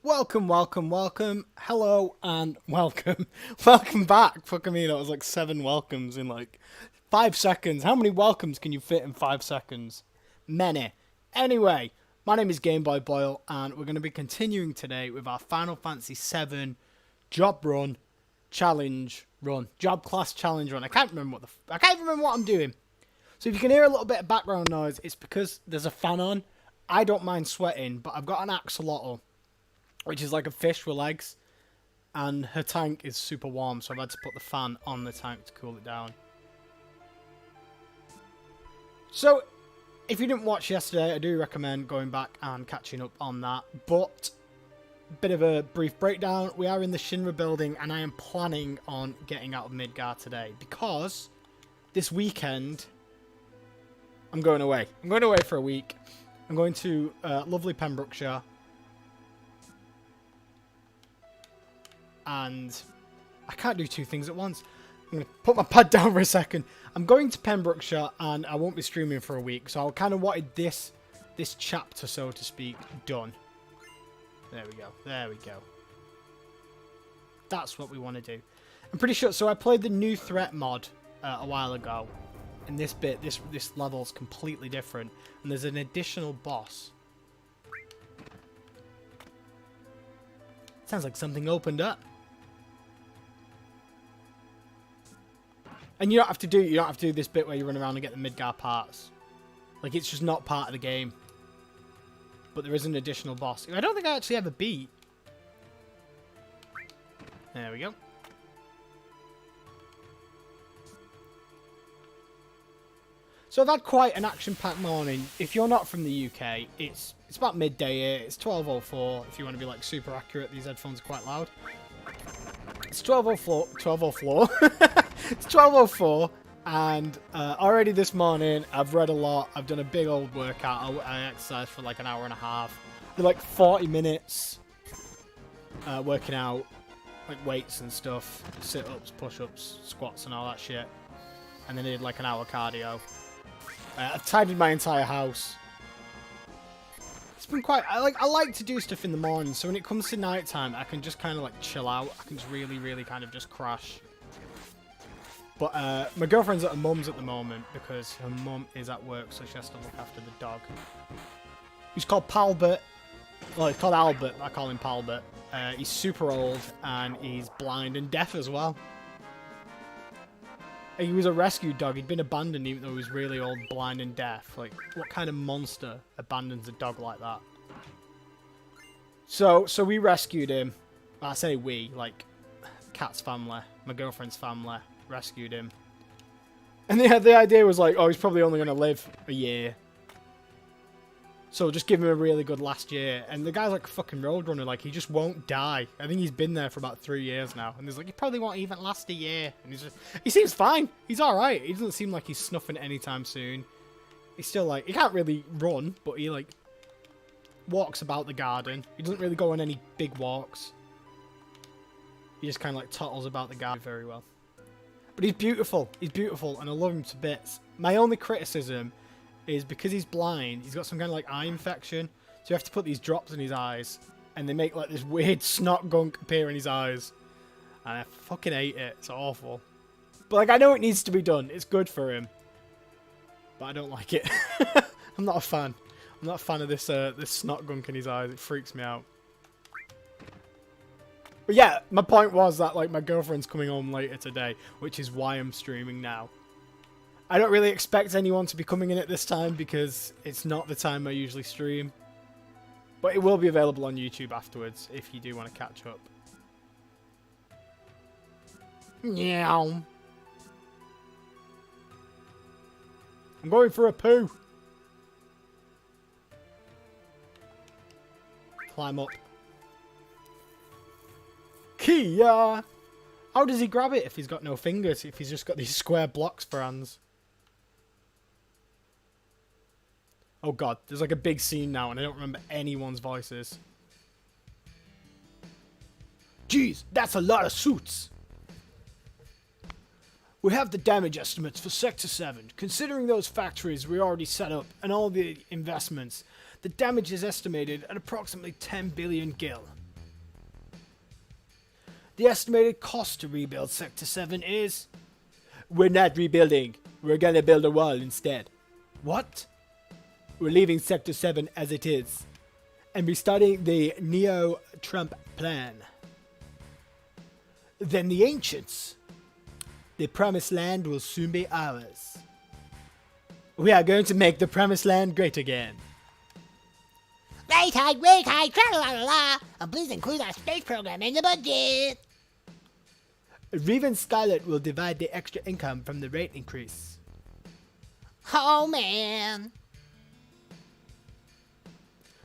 Welcome, welcome, welcome. Hello and welcome. Welcome back. Fucking me, that was like 7 welcomes in like 5 seconds. How many welcomes can you fit in 5 seconds? Many. Anyway, my name is Gameboy Boyle and we're going to be continuing today with our Final Fantasy VII Job Run Challenge Run. Job Class Challenge Run. I can't remember what I'm doing. So if you can hear a little bit of background noise, it's because there's a fan on. I don't mind sweating, but I've got an axolotl, which is like a fish with legs, and her tank is super warm, so I've had to put the fan on the tank to cool it down. So, if you didn't watch yesterday, I do recommend going back and catching up on that, but bit of a brief breakdown. We are in the Shinra building, and I am planning on getting out of Midgar today, because this weekend, I'm going away. I'm going away for a week. I'm going to lovely Pembrokeshire, and I can't do two things at once. I'm going to put my pad down for a second. I'm going to Pembrokeshire and I won't be streaming for a week, so I kind of wanted this chapter, so to speak, done. There we go. There we go. That's what we want to do. I'm pretty sure. So I played the new threat mod a while ago, and this level's completely different, and there's an additional boss. Sounds like something opened up. And you don't have to do this bit where you run around and get the Midgar parts. Like, it's just not part of the game. But there is an additional boss. I don't think I actually ever beat. There we go. So I've had quite an action-packed morning. If you're not from the UK, it's about midday here. It's 12:04. If you want to be like super accurate, these headphones are quite loud. It's 12:04. 12:04. It's 12:04, and already this morning I've read a lot. I've done a big old workout. I exercised for like an hour and a half. Did like 40 minutes working out, like weights and stuff, sit-ups, push-ups, squats, and all that shit. And then I did like an hour cardio. I've tidied my entire house. It's been quite... I like to do stuff in the morning, so when it comes to night time, I can just kind of like chill out. I can just really kind of just crash. But my girlfriend's at her mum's at the moment because her mum is at work, so she has to look after the dog. He's called Palbert. Well, it's called Albert, but I call him Palbert. He's super old, and he's blind and deaf as well. He was a rescue dog. He'd been abandoned even though he was really old, blind and deaf. Like, what kind of monster abandons a dog like that? So we rescued him. I say we, like, Cat's family, my girlfriend's family, rescued him. And the idea was like, oh, he's probably only going to live a year. So just give him a really good last year. And the guy's like a fucking roadrunner. Like, he just won't die. I think he's been there for about 3 years now. And he's like, he probably won't even last a year. And he seems fine. He's alright. He doesn't seem like he's snuffing anytime soon. He's still like, he can't really run, but he like walks about the garden. He doesn't really go on any big walks. He just kind of like toddles about the garden very well. But he's beautiful. He's beautiful, and I love him to bits. My only criticism is because he's blind, he's got some kind of like eye infection, so you have to put these drops in his eyes, and they make like this weird snot gunk appear in his eyes, and I fucking hate it. It's awful. But like, I know it needs to be done. It's good for him, but I don't like it. I'm not a fan. I'm not a fan of this this snot gunk in his eyes. It freaks me out. But yeah, my point was that like my girlfriend's coming home later today, which is why I'm streaming now. I don't really expect anyone to be coming in at this time because it's not the time I usually stream. But it will be available on YouTube afterwards if you do want to catch up. Meow. I'm going for a poo. Climb up. Kia! How does he grab it if he's got no fingers? If he's just got these square blocks for hands? Oh god, there's like a big scene now and I don't remember anyone's voices. Jeez, that's a lot of suits! We have the damage estimates for Sector 7. Considering those factories we already set up and all the investments, the damage is estimated at approximately 10 billion gil. The estimated cost to rebuild Sector 7 is... We're not rebuilding. We're gonna build a wall instead. What? We're leaving Sector 7 as it is. And restarting the Neo-Trump plan. Then the Ancients. The Promised Land will soon be ours. We are going to make the Promised Land great again. Rate high, rate high, tra-la-la-la, and please include our space program in the budget. Reeve and Scarlet will divide the extra income from the rate increase. Oh man.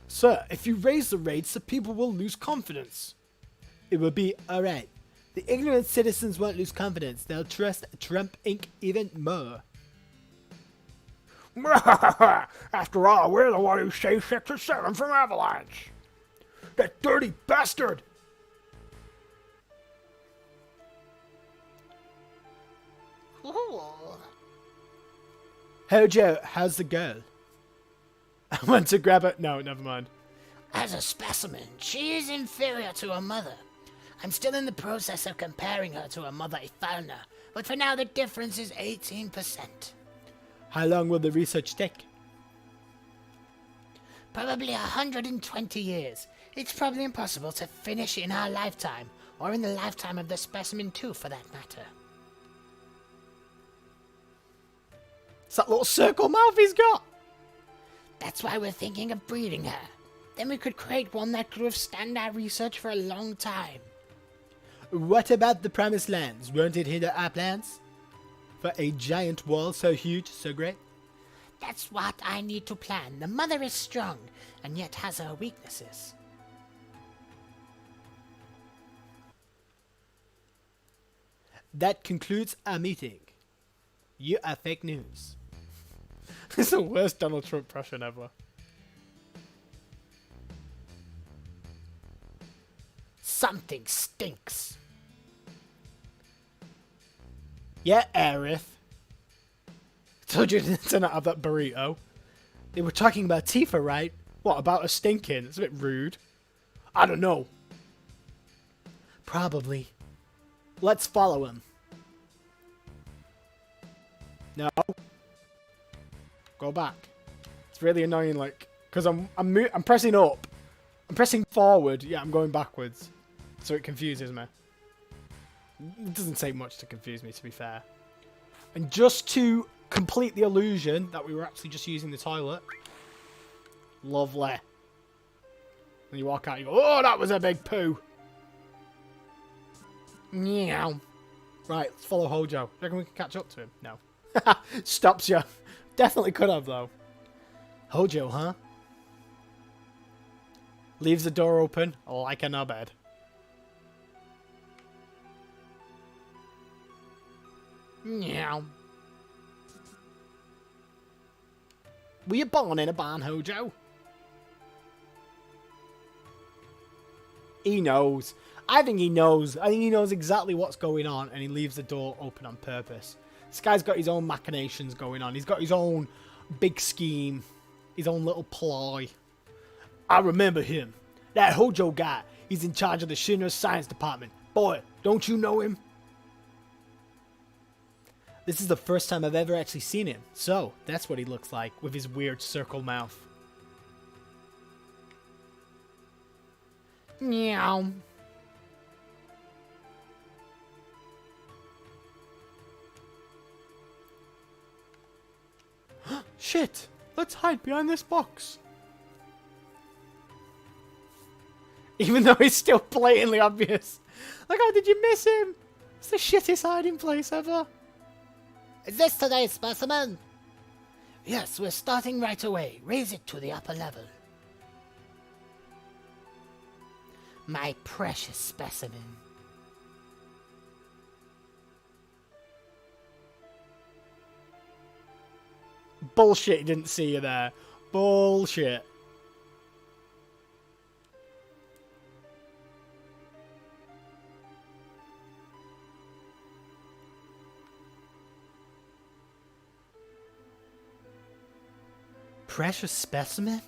Sir, if you raise the rates, the people will lose confidence. It will be alright. The ignorant citizens won't lose confidence. They'll trust Trump Inc. even more. After all, we're the one who saved Sector 7 from Avalanche. That dirty bastard! Ooh. Hojo, how's the girl? I want to grab it. No, never mind. As a specimen, she is inferior to her mother. I'm still in the process of comparing her to her mother Ifalna, but for now the difference is 18%. How long will the research take? Probably 120 years. It's probably impossible to finish in our lifetime, or in the lifetime of the specimen too, for that matter. It's that little circle mouth he's got. That's why we're thinking of breeding her. Then we could create one that could withstand our research for a long time. What about the Promised Lands? Won't it hinder our plans? For a giant wall so huge, so great? That's what I need to plan. The mother is strong, and yet has her weaknesses. That concludes our meeting. You are fake news. This is the worst Donald Trump impression ever. Something stinks. Yeah, Aerith. Told you to not have that burrito. They were talking about Tifa, right? What, about her stinking? It's a bit rude. I don't know. Probably. Let's follow him. No. Go back. It's really annoying, like, because I'm pressing up. I'm pressing forward. Yeah, I'm going backwards. So it confuses me. It doesn't take much to confuse me, to be fair. And just to complete the illusion that we were actually just using the toilet. Lovely. And you walk out and you go, oh, that was a big poo. Meow. Right, let's follow Hojo. Do you reckon we can catch up to him? No. Stops you. Definitely could have, though. Hojo, huh? Leaves the door open like a knobhead. Meow. Were you born in a barn, Hojo? He knows. I think he knows. I think he knows exactly what's going on, and he leaves the door open on purpose. This guy's got his own machinations going on. He's got his own big scheme. His own little ploy. I remember him. That Hojo guy. He's in charge of the Shinra Science Department. Boy, don't you know him? This is the first time I've ever actually seen him. So, that's what he looks like with his weird circle mouth. Meow. Shit! Let's hide behind this box. Even though it's still blatantly obvious. Like, how did you miss him? It's the shittest hiding place ever. Is this today's specimen? Yes, we're starting right away. Raise it to the upper level. My precious specimen. Bullshit, he didn't see you there. Bullshit. Precious specimen?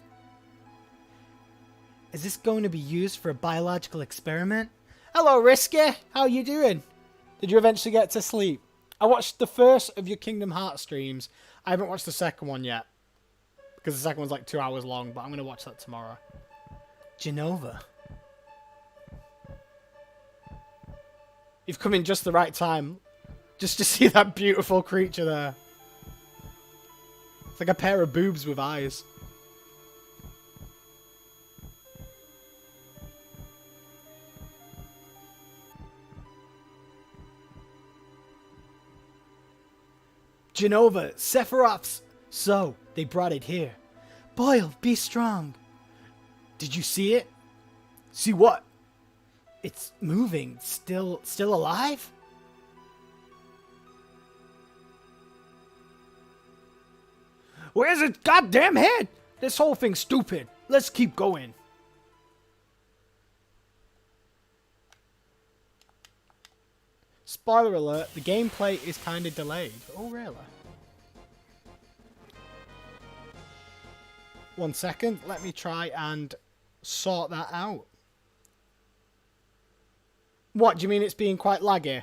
Is this going to be used for a biological experiment? Hello, Risky. How you doing? Did you eventually get to sleep? I watched the first of your Kingdom Hearts streams. I haven't watched the second one yet. Because the second one's like 2 hours long, but I'm going to watch that tomorrow. Genova. You've come in just the right time. Just to see that beautiful creature there. It's like a pair of boobs with eyes. Genova, Sephiroth's. So, they brought it here. Boyle, be strong. Did you see it? See what? It's moving. Still alive? Where's its goddamn head? This whole thing's stupid. Let's keep going. Spoiler alert, the gameplay is kind of delayed. Oh, really? 1 second, let me try and sort that out. What, do you mean it's being quite laggy?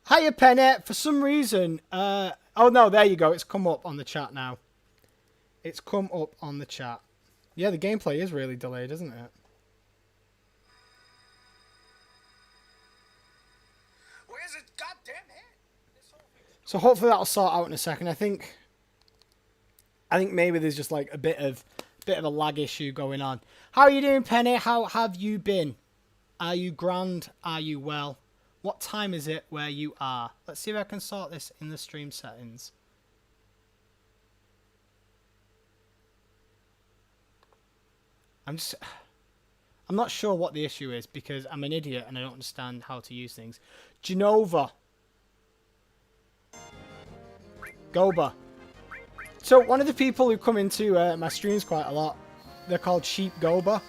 Hiya, Penny. For some reason, oh no, there you go. It's come up on the chat now. It's come up on the chat. Yeah, the gameplay is really delayed, isn't it? Where's its goddamn head? So hopefully that'll sort out in a second. I think maybe there's just like a bit of a lag issue going on. How are you doing, Penny? How have you been? Are you grand? Are you well? What time is it where you are? Let's see if I can sort this in the stream settings. I'm not sure what the issue is because I'm an idiot and I don't understand how to use things. Genova. Goba. So one of the people who come into my streams quite a lot, they're called Sheep Goba.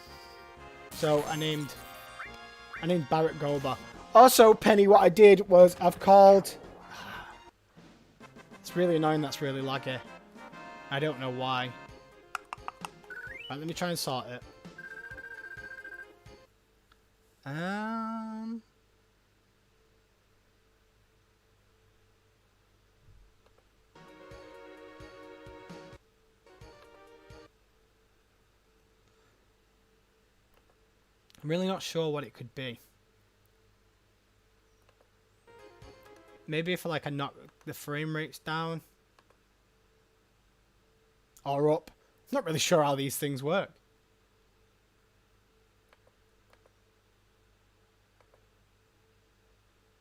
So I named Barrett Goba. Also, Penny, what I did was I've called... It's really annoying, that's really laggy. I don't know why. Right, let me try and sort it. I'm really not sure what it could be. Maybe if like I knock the frame rates down. Or up. I'm not really sure how these things work.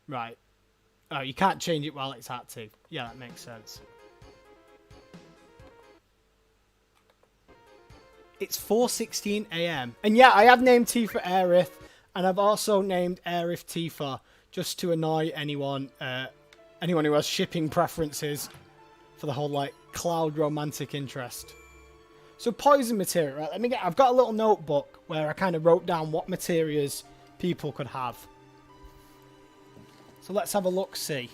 Right. Oh, you can't change it while it's active. Yeah, that makes sense. It's 4:16 AM. And yeah, I have named Tifa Aerith. And I've also named Aerith Tifa. Just to annoy anyone who has shipping preferences for the whole like cloud romantic interest. So poison materia, right? I've got a little notebook where I kind of wrote down what materias people could have. So let's have a look, see.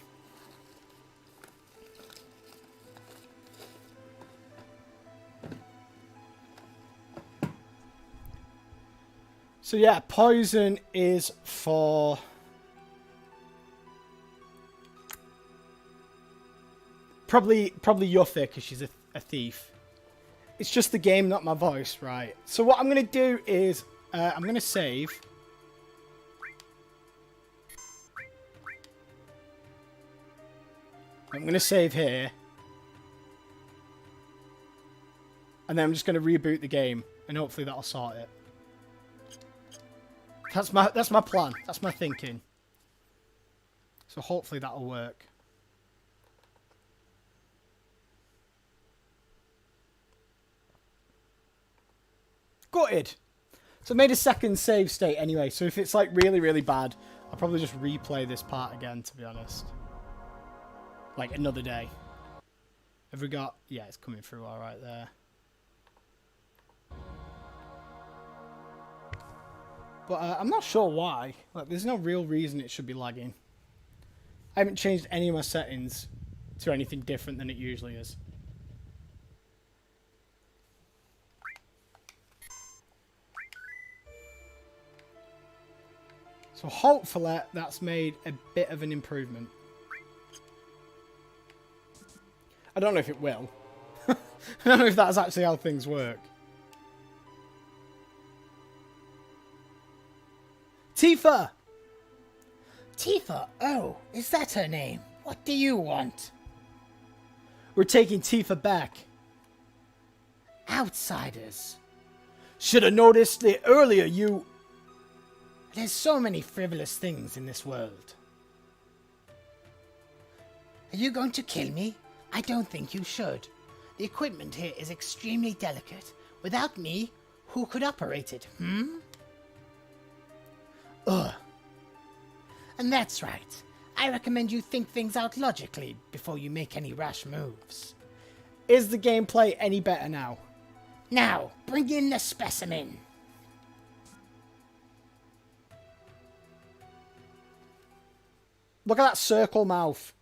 So yeah, poison is for... Probably Yuffie, because she's a thief. It's just the game, not my voice, right? So what I'm going to do is, I'm going to save. I'm going to save here. And then I'm just going to reboot the game. And hopefully that'll sort it. That's my plan. That's my thinking. So hopefully that'll work. Gutted. So I made a second save state anyway, so if it's like really, really bad, I'll probably just replay this part again, to be honest. Like another day. Have we got... Yeah, it's coming through alright there. But I'm not sure why. Like, there's no real reason it should be lagging. I haven't changed any of my settings to anything different than it usually is. So hopefully that's made a bit of an improvement. I don't know if it will. I don't know if that's actually how things work. Tifa! Tifa, oh, is that her name? What do you want? We're taking Tifa back. Outsiders. Should have noticed it earlier, you... There's so many frivolous things in this world. Are you going to kill me? I don't think you should. The equipment here is extremely delicate. Without me, who could operate it, Ugh. And that's right. I recommend you think things out logically before you make any rash moves. Is the gameplay any better now? Now, bring in the specimen. Look at that circle mouth.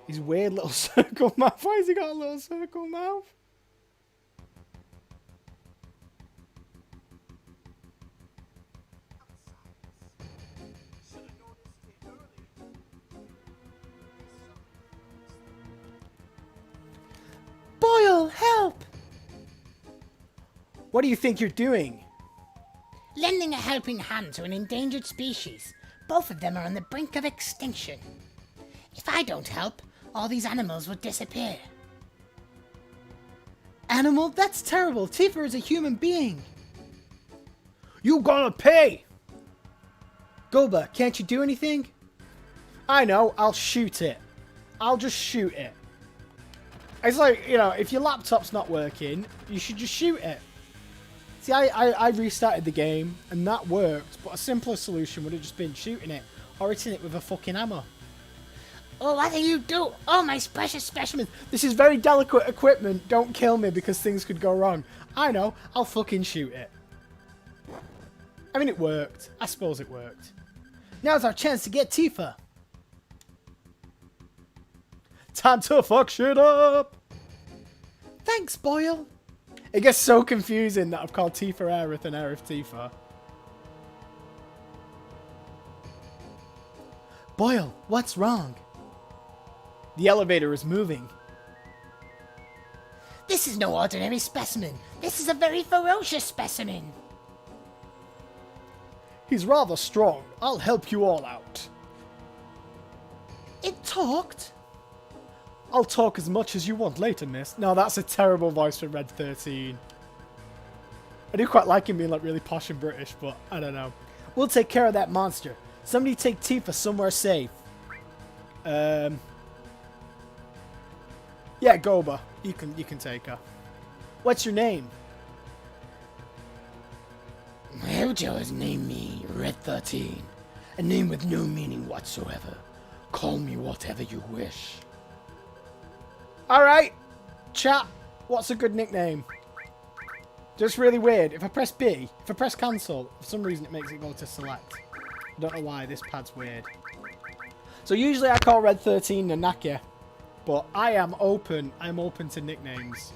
His weird little circle mouth. Why has he got a little circle mouth? Boyle, help! What do you think you're doing? Lending a helping hand to an endangered species. Both of them are on the brink of extinction. If I don't help, all these animals will disappear. Animal? That's terrible. Tifa is a human being. You gonna pay? Goba, can't you do anything? I know, I'll shoot it. I'll just shoot it. It's like, you know, if your laptop's not working, you should just shoot it. See, I restarted the game, and that worked, but a simpler solution would have just been shooting it, or hitting it with a fucking hammer. Oh, what do you do? Oh, my precious specimen. This is very delicate equipment, don't kill me because things could go wrong. I know, I'll fucking shoot it. I mean, it worked. I suppose it worked. Now's our chance to get Tifa. Time to fuck shit up! Thanks, Boyle. It gets so confusing that I've called Tifa Aerith and Aerith Tifa. Boyle, what's wrong? The elevator is moving. This is no ordinary specimen. This is a very ferocious specimen. He's rather strong. I'll help you all out. It talked? I'll talk as much as you want later, miss. No, that's a terrible voice for Red 13. I do quite like him being like really posh and British, but I don't know. We'll take care of that monster. Somebody take Tifa somewhere safe. Yeah, Goba. You can take her. What's your name? My Hojo has named me Red 13. A name with no meaning whatsoever. Call me whatever you wish. Alright, chat, what's a good nickname? Just really weird. If I press B, if I press cancel, for some reason it makes it go to select. I don't know why, this pad's weird. So usually I call Red 13 Nanaki, but I'm open to nicknames.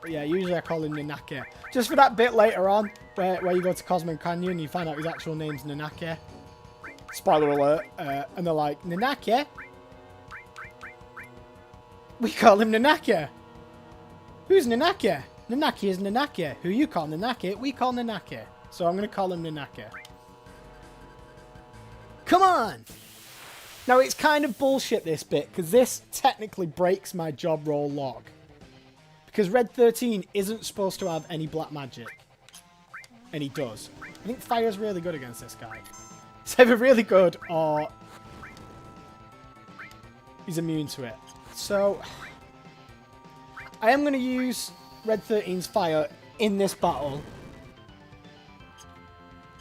But yeah, usually I call him Nanaki. Just for that bit later on, where you go to Cosmic Canyon and you find out his actual name's Nanaki. Spoiler alert. And they're like, Nanaki? We call him Nanaki. Who's Nanaki? Nanaki is Nanaki. Who you call Nanaki, we call Nanaki. So I'm going to call him Nanaki. Come on! Now it's kind of bullshit this bit, because this technically breaks my job role log. Because Red 13 isn't supposed to have any black magic. And he does. I think fire's really good against this guy. It's either really good or he's immune to it. So I am going to use Red 13's fire in this battle.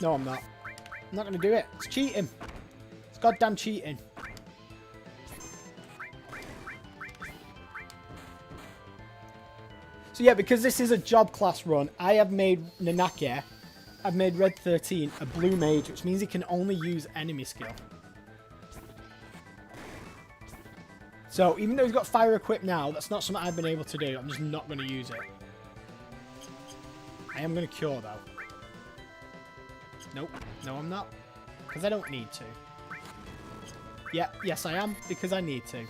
No, I'm not. I'm not going to do it. It's cheating. It's goddamn cheating. So yeah, because this is a job class run, I have made Nanaki, I've made Red 13 a blue mage, which means he can only use enemy skill. So even though he's got fire equipped now, that's not something I've been able to do. I'm just not going to use it. I am going to cure, though. Nope. No, I'm not. Because I don't need to. Yeah, yes, I am. Because I need to.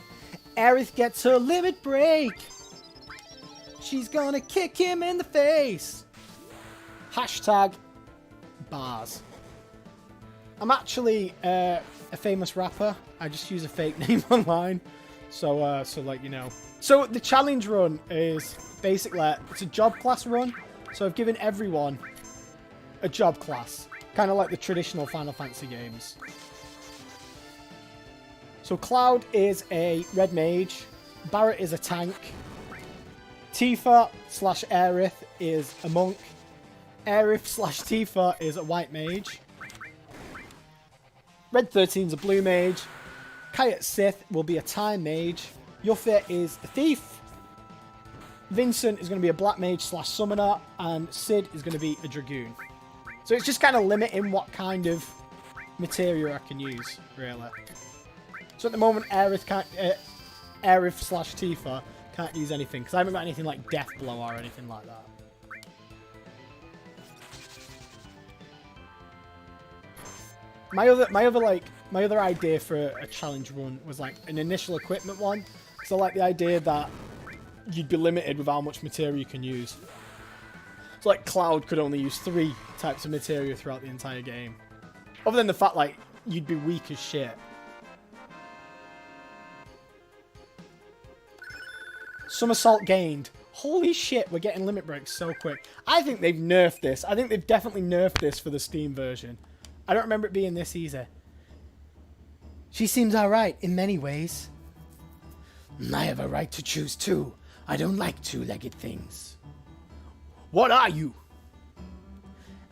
Aerith gets her limit break. She's going to kick him in the face. Hashtag bars. I'm actually a famous rapper. I just use a fake name online. So like, you know. So the challenge run is basically, it's a job class run. So I've given everyone a job class. Kind of like the traditional Final Fantasy games. So Cloud is a red mage. Barret is a tank. Tifa / Aerith is a monk. Aerith / Tifa is a white mage. Red 13's a blue mage. Kayat Sith will be a time mage. Yuffie is a thief. Vincent is going to be a black mage / summoner. And Sid is going to be a dragoon. So it's just kind of limiting what kind of materia I can use, really. So at the moment, Aerith / Tifa can't use anything. Because I haven't got anything like Death Blow or anything like that. My other idea for a challenge run was like an initial equipment one. So I like the idea that you'd be limited with how much material you can use. So like Cloud could only use 3 types of material throughout the entire game. Other than the fact like you'd be weak as shit. Somersault gained. Holy shit, we're getting limit breaks so quick. I think they've nerfed this. I think they've definitely nerfed this for the Steam version. I don't remember it being this easy. She seems alright in many ways. I have a right to choose too. I don't like two-legged things. What are you?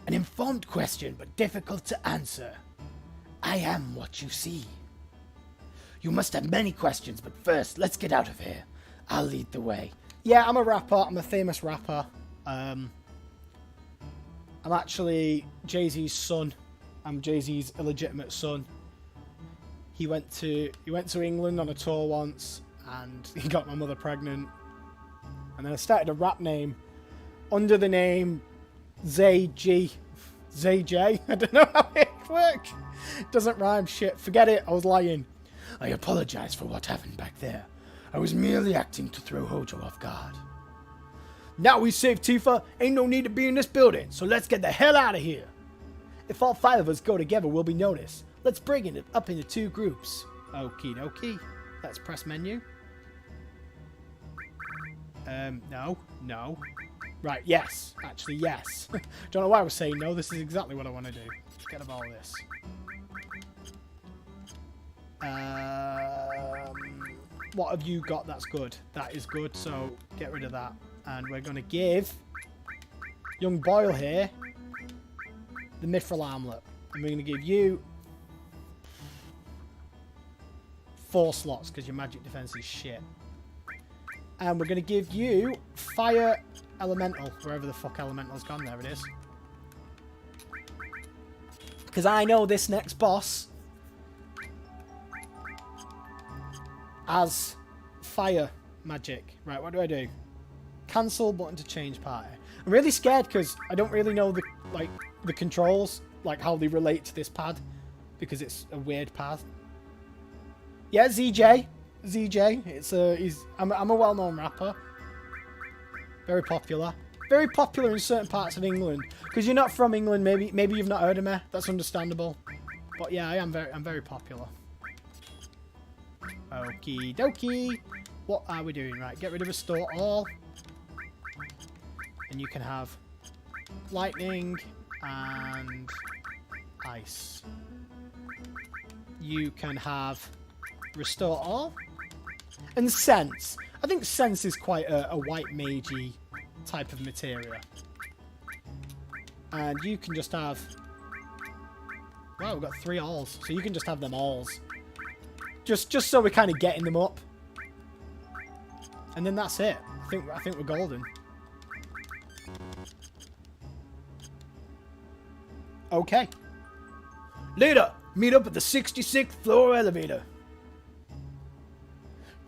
An informed question, but difficult to answer. I am what you see. You must have many questions, but first, let's get out of here. I'll lead the way. Yeah, I'm a rapper. I'm a famous rapper. I'm actually Jay-Z's son. I'm Jay-Z's illegitimate son. He went to England on a tour once, and he got my mother pregnant. And then I started a rap name under the name Zay J. I don't know how it works. Doesn't rhyme. Shit. Forget it. I was lying. I apologize for what happened back there. I was merely acting to throw Hojo off guard. Now we saved Tifa. Ain't no need to be in this building, so let's get the hell out of here. If all 5 of us go together, we'll be noticed. Let's break it up into 2 groups. Okie dokie. Let's press menu. No. Right, yes. Actually, yes. Don't know why I was saying no. This is exactly what I want to do. Forget about all this. What have you got that's good? That is good, so get rid of that. And we're going to give young Boyle here the Mithril Armlet. And we're going to give you 4 slots because your magic defense is shit. And we're going to give you Fire Elemental, wherever the fuck Elemental's gone. There it is. Because I know this next boss has fire magic. Right, what do I do? Cancel button to change party. I'm really scared because I don't really know the controls, like how they relate to this pad, because it's a weird pad. Yeah, ZJ. I'm a well-known rapper. Very popular. Very popular in certain parts of England. Because you're not from England, maybe you've not heard of me. That's understandable. But yeah, I'm very popular. Okie dokie. What are we doing? Right, get rid of Restore All. And you can have Lightning and Ice. You can have Restore All. And Sense. I think Sense is quite a white magey type of materia. And you can just have... Wow, we've got 3 alls. So you can just have them alls. Just so we're kind of getting them up. And then that's it. I think we're golden. Okay. Later, meet up at the 66th floor elevator.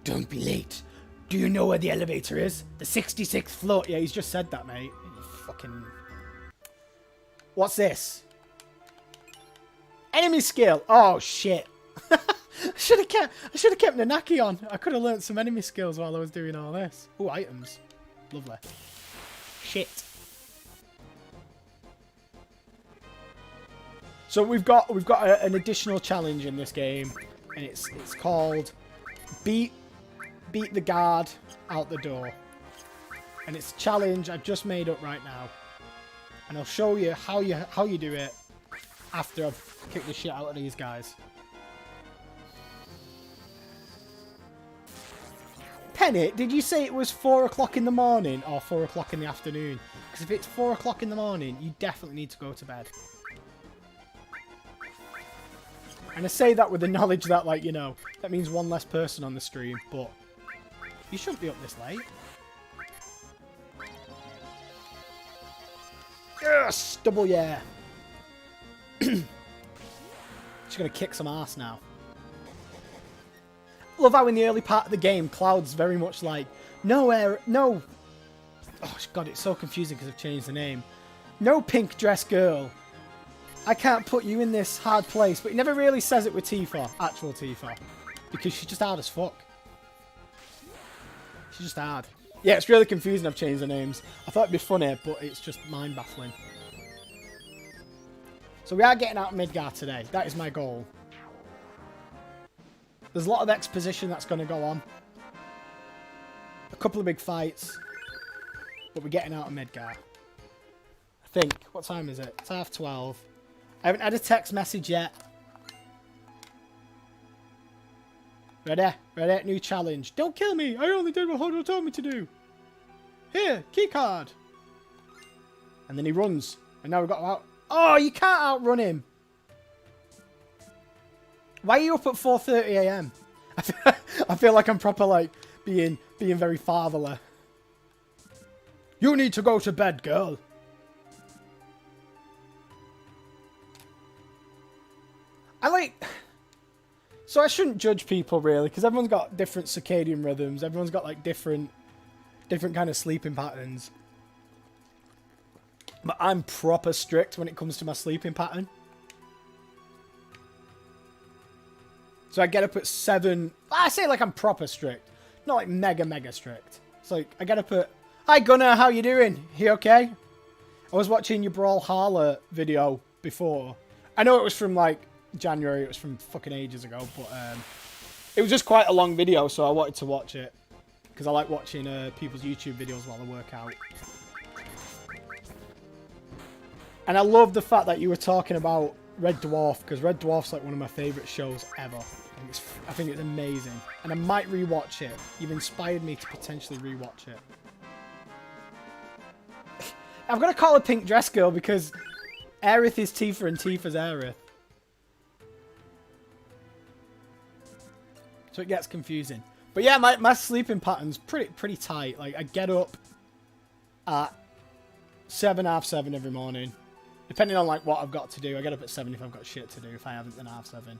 Don't be late. Do you know where the elevator is? The 66th floor. Yeah, he's just said that, mate. You fucking... What's this? Enemy skill. Oh, shit. I should have kept Nanaki on. I could have learnt some enemy skills while I was doing all this. Oh, items. Lovely. Shit. So we've got an additional challenge in this game, and it's called beat the guard out the door. And it's a challenge I've just made up right now, and I'll show you how you do it after I've kicked the shit out of these guys. Penny, did you say it was 4 o'clock in the morning or 4 o'clock in the afternoon? Because if it's 4 o'clock in the morning, you definitely need to go to bed. And I say that with the knowledge that, like, you know, that means one less person on the stream, but you shouldn't be up this late. Yes! Double yeah! She's gonna kick some ass now. Love how in the early part of the game, Cloud's very much like, no. Oh, God, it's so confusing because I've changed the name. No pink dress girl. I can't put you in this hard place. But he never really says it with Tifa, actual Tifa. Because she's just hard as fuck. She's just hard. Yeah, it's really confusing I've changed the names. I thought it'd be funny, but it's just mind-baffling. So we are getting out of Midgar today. That is my goal. There's a lot of exposition that's going to go on. A couple of big fights. But we're getting out of Midgar. I think. What time is it? It's 12:30. I haven't had a text message yet. Ready? Ready? New challenge. Don't kill me! I only did what Hodo told me to do. Here, keycard. And then he runs. And now we've got to out... Oh, you can't outrun him. Why are you up at 4:30 AM? I feel like I'm proper, like, being very fatherly. You need to go to bed, girl. So I shouldn't judge people, really, because everyone's got different circadian rhythms. Everyone's got, like, different kind of sleeping patterns. But I'm proper strict when it comes to my sleeping pattern. So I get up at 7. I say like I'm proper strict. Not like mega strict. It's like I get up at... Hi Gunnar, how you doing? You okay? I was watching your Brawlhalla video before. I know it was from like January. It was from fucking ages ago. But it was just quite a long video, so I wanted to watch it. Because I like watching people's YouTube videos while I work out. And I love the fact that you were talking about Red Dwarf, because Red Dwarf's like one of my favourite shows ever. I think it's amazing. And I might rewatch it. You've inspired me to potentially rewatch it. I've got to call her Pink Dress Girl because Aerith is Tifa and Tifa's Aerith. So it gets confusing. But yeah, my sleeping pattern's pretty tight. Like I get up at 7, half 7 every morning. Depending on like what I've got to do. I get up at 7 if I've got shit to do. If I haven't, then half 7.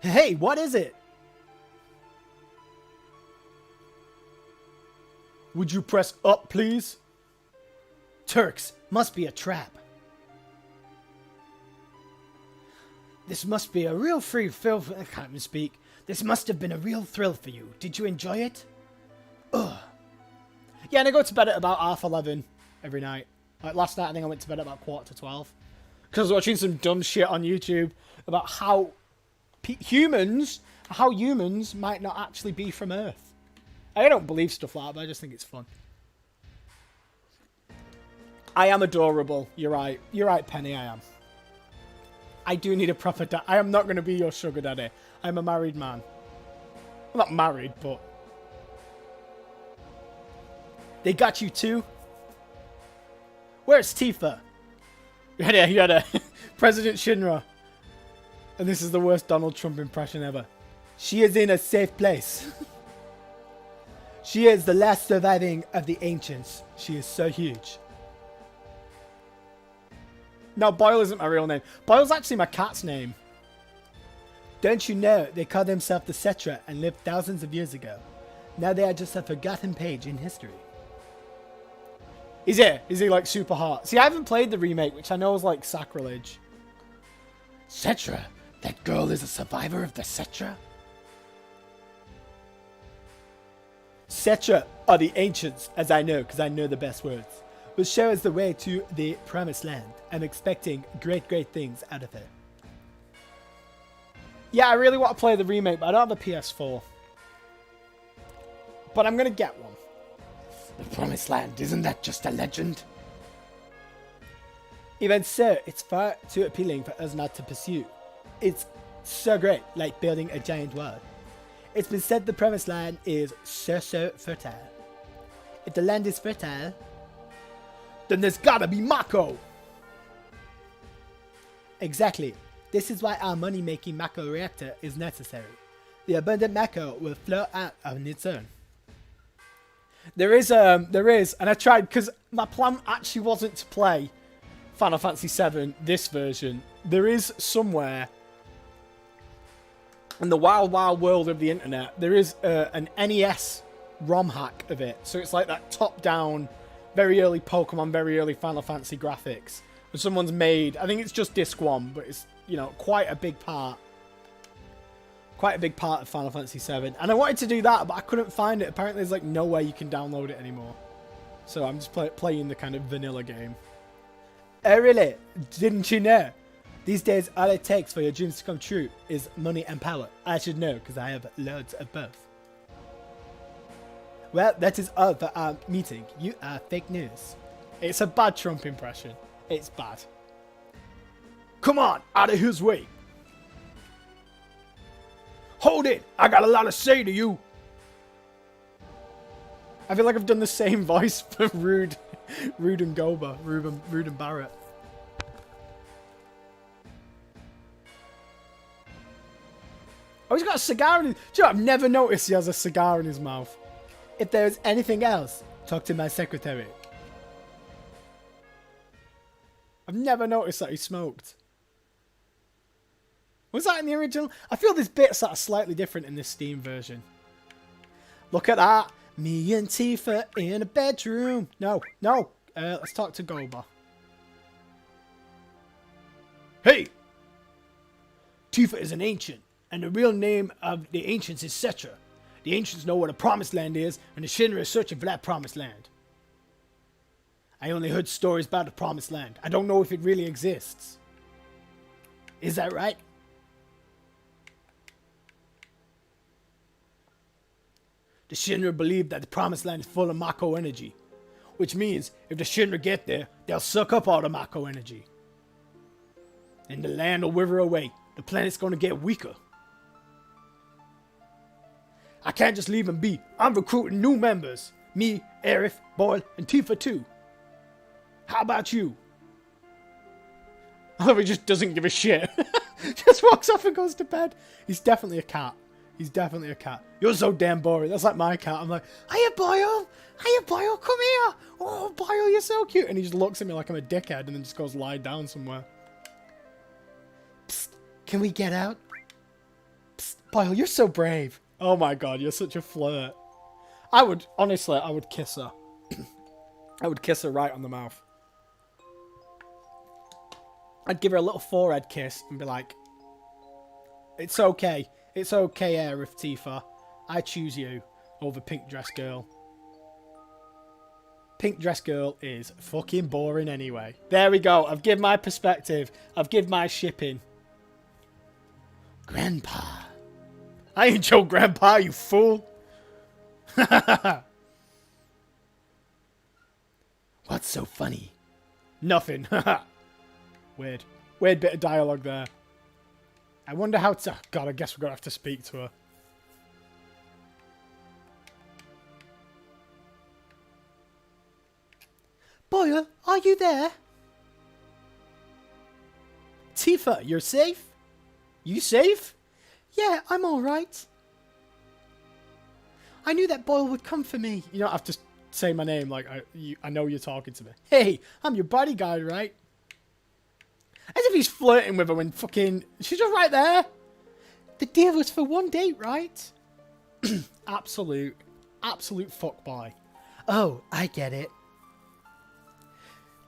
Hey, what is it? Would you press up, please? Turks, must be a trap. This must be a real free thrill. I can't even speak. This must have been a real thrill for you. Did you enjoy it? Ugh. Yeah, and I go to bed at about 11:30 every night. Like last night, I think I went to bed at about 11:45. Because I was watching some dumb shit on YouTube about how humans might not actually be from Earth. I don't believe stuff like that, but I just think it's fun. I am adorable. You're right. You're right, Penny, I am. I do need a proper dad. I am not going to be your sugar daddy. I'm a married man. I'm not married, but... They got you too? Where's Tifa? You had a President Shinra. And this is the worst Donald Trump impression ever. She is in a safe place. She is the last surviving of the ancients. She is so huge. No, Boyle isn't my real name. Boyle's actually my cat's name. Don't you know they called themselves the Cetra and lived thousands of years ago? Now they are just a forgotten page in history. Is he like super hot? See, I haven't played the remake, which I know is like sacrilege. Cetra? That girl is a survivor of the Cetra? Cetra are the ancients, as I know, because I know the best words, will show us the way to the promised land. I'm expecting great, great things out of it. Yeah, I really want to play the remake, but I don't have a PS4. But I'm going to get one. The promised land, isn't that just a legend? Even so, it's far too appealing for us not to pursue. It's so great, like building a giant wall. It's been said the promised land is so fertile. If the land is fertile, then there's gotta be Mako! Exactly. This is why our money-making Mako reactor is necessary. The abundant Mako will flow out on its own. There is, and I tried, because my plan actually wasn't to play Final Fantasy VII, this version. There is somewhere in the wild, wild world of the internet, there is an NES ROM hack of it. So it's like that top-down, very early Pokemon, very early Final Fantasy graphics. And someone's made, I think it's just disc 1, but it's, you know, quite a big part of Final Fantasy VII. And I wanted to do that, but I couldn't find it. Apparently there's like no way you can download it anymore. So I'm just playing the kind of vanilla game. Oh really? Didn't you know? These days all it takes for your dreams to come true is money and power. I should know because I have loads of both. Well, that is all for our meeting. You are fake news. It's a bad Trump impression. It's bad. Come on, out of his way. Hold it, I got a lot to say to you. I feel like I've done the same voice for Rude and Goba, Rude and Barrett. Oh, he's got a cigar in his... Do you know, I've never noticed he has a cigar in his mouth. If there is anything else, talk to my secretary. I've never noticed that he smoked. Was that in the original? I feel there's bits that are slightly different in this Steam version. Look at that. Me and Tifa in a bedroom. No. Let's talk to Goba. Hey! Tifa is an ancient, and the real name of the ancients is Cetra. The ancients know where the promised land is, and the Shinra is searching for that promised land. I only heard stories about the promised land. I don't know if it really exists. Is that right? The Shinra believe that the promised land is full of Mako energy, which means if the Shinra get there, they'll suck up all the Mako energy. And the land will wither away. The planet's going to get weaker. I can't just leave them be. I'm recruiting new members. Me, Aerith, Boyle, and Tifa too. How about you? I love he just doesn't give a shit. Just walks off and goes to bed. He's definitely a cat. He's definitely a cat. You're so damn boring. That's like my cat. I'm like, hiya, Boyle. Hiya, Boyle. Come here. Oh, Boyle, you're so cute. And he just looks at me like I'm a dickhead and then just goes lie down somewhere. Psst. Can we get out? Psst. Boyle, you're so brave. Oh my god, you're such a flirt. Honestly, I would kiss her. I would kiss her right on the mouth. I'd give her a little forehead kiss and be like, it's okay. It's okay, Aerith Tifa. I choose you over Pink Dress Girl. Pink Dress Girl is fucking boring anyway. There we go. I've given my perspective. I've given my shipping. Grandpa. I ain't your grandpa, you fool. What's so funny? Nothing. Weird. Weird bit of dialogue there. I wonder how to... God, I guess we're going to have to speak to her. Boyle, are you there? Tifa, you're safe? You safe? Yeah, I'm alright. I knew that Boyle would come for me. You don't have to say my name like I know you're talking to me. Hey, I'm your bodyguard, right? As if he's flirting with her when fucking... She's just right there. The deal was for one date, right? Absolute fuckboy. Oh, I get it.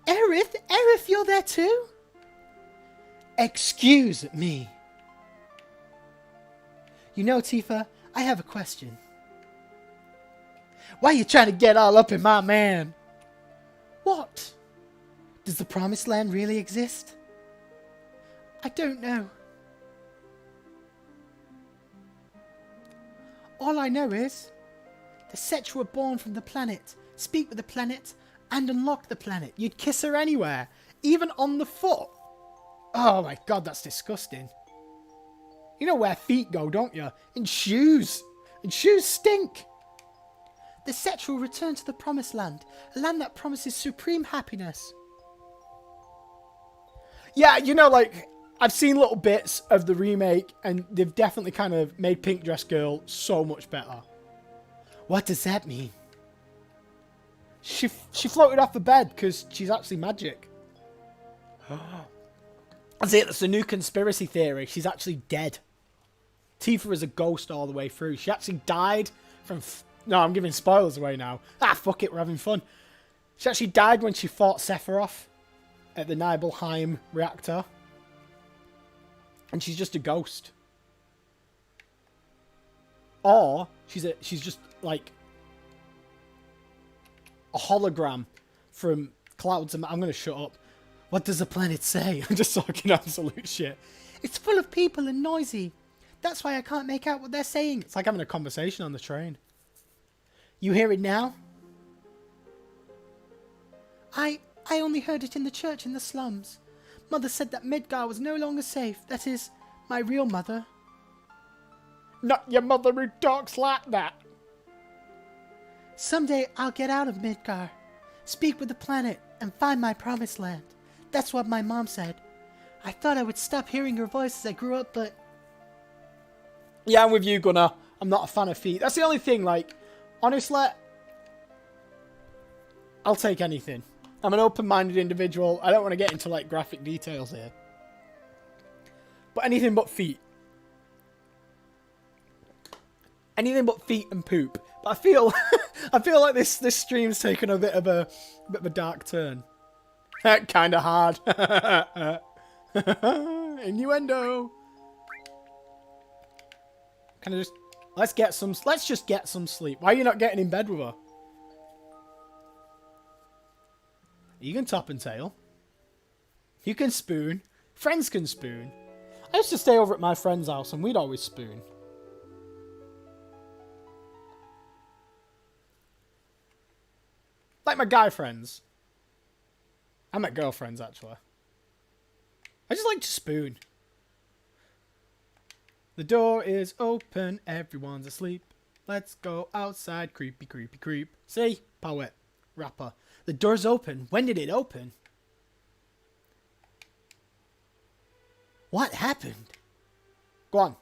Aerith, you're there too? Excuse me. You know, Tifa, I have a question. Why are you trying to get all up in my man? What? Does the Promised Land really exist? I don't know. All I know is the Cetra were born from the planet, speak with the planet, and unlock the planet. You'd kiss her anywhere, even on the foot. Oh my god, that's disgusting. You know where feet go, don't you? In shoes. And shoes stink. The Cetra will return to the Promised Land, a land that promises supreme happiness. Yeah, you know, like, I've seen little bits of the remake, and they've definitely kind of made Pink Dress Girl so much better. What does that mean? She floated off the bed because she's actually magic. That's it, that's a new conspiracy theory. She's actually dead. Tifa is a ghost all the way through. She actually died from... No, I'm giving spoilers away now. Ah, fuck it, we're having fun. She actually died when she fought Sephiroth at the Nibelheim reactor. And she's just a ghost. Or she's just like a hologram from clouds. I'm going to shut up. What does the planet say? I'm just talking absolute shit. It's full of people and noisy. That's why I can't make out what they're saying. It's like having a conversation on the train. You hear it now? I only heard it in the church in the slums. Mother said that Midgar was no longer safe. That is, my real mother. Not your mother who talks like that. Someday I'll get out of Midgar, speak with the planet, and find my promised land. That's what my mom said. I thought I would stop hearing her voice as I grew up, but... Yeah, I'm with you, Gunnar. I'm not a fan of feet. That's the only thing, like, honestly, I'll take anything. I'm an open-minded individual. I don't want to get into, like, graphic details here. But anything but feet. Anything but feet and poop. But I feel like this stream's taken a bit of a dark turn. Kind of hard. Innuendo. Can I just... Let's just get some sleep. Why are you not getting in bed with her? You can top and tail. You can spoon. Friends can spoon. I used to stay over at my friend's house and we'd always spoon. Like my guy friends. I met girlfriends, actually. I just like to spoon. The door is open, everyone's asleep. Let's go outside, creepy, creepy, creep. See? Poet. Rapper. The door's open. When did it open? What happened? Go on.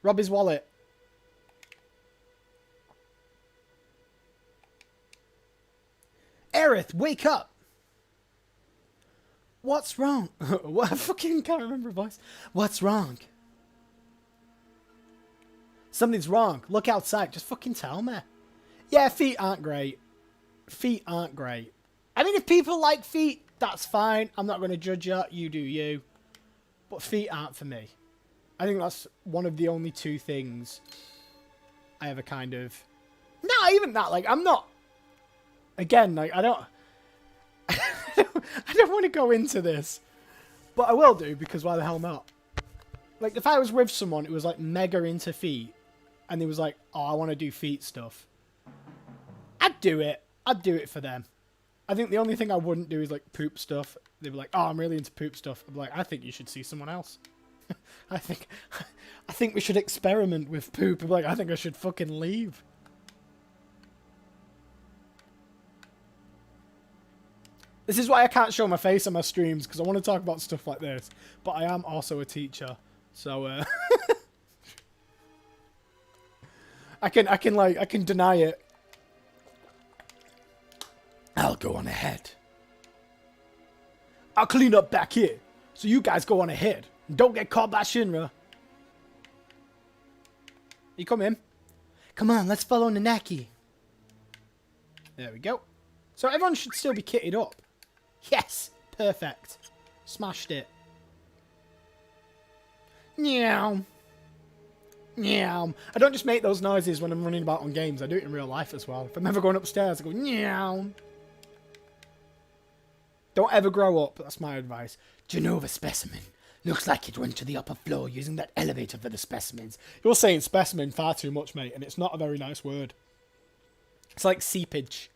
Rob his wallet. Aerith, wake up! What's wrong? What? I fucking can't remember her voice. What's wrong? Something's wrong. Look outside. Just fucking tell me. Yeah, feet aren't great. Feet aren't great. I mean, if people like feet, that's fine. I'm not going to judge you. You do you. But feet aren't for me. I think that's one of the only two things I ever kind of... Not even that. Like, I'm not... Again, like, I don't want to go into this. But I will do, because why the hell not? Like, if I was with someone who was, like, mega into feet, and they was like, oh, I want to do feet stuff, I'd do it. I'd do it for them. I think the only thing I wouldn't do is, like, poop stuff. They'd be like, oh, I'm really into poop stuff. I'd be like, I think you should see someone else. I think we should experiment with poop. I'd be like, I think I should fucking leave. This is why I can't show my face on my streams, because I want to talk about stuff like this. But I am also a teacher, so I can deny it. I'll go on ahead. I'll clean up back here, so you guys go on ahead. And don't get caught by Shinra. You come in. Come on, let's follow Nanaki. There we go. So everyone should still be kitted up. Yes! Perfect. Smashed it. Meow. Meow. I don't just make those noises when I'm running about on games. I do it in real life as well. If I'm ever going upstairs, I go meow. Don't ever grow up. That's my advice. Genova specimen. Looks like it went to the upper floor using that elevator for the specimens. You're saying specimen far too much, mate, and it's not a very nice word. It's like seepage.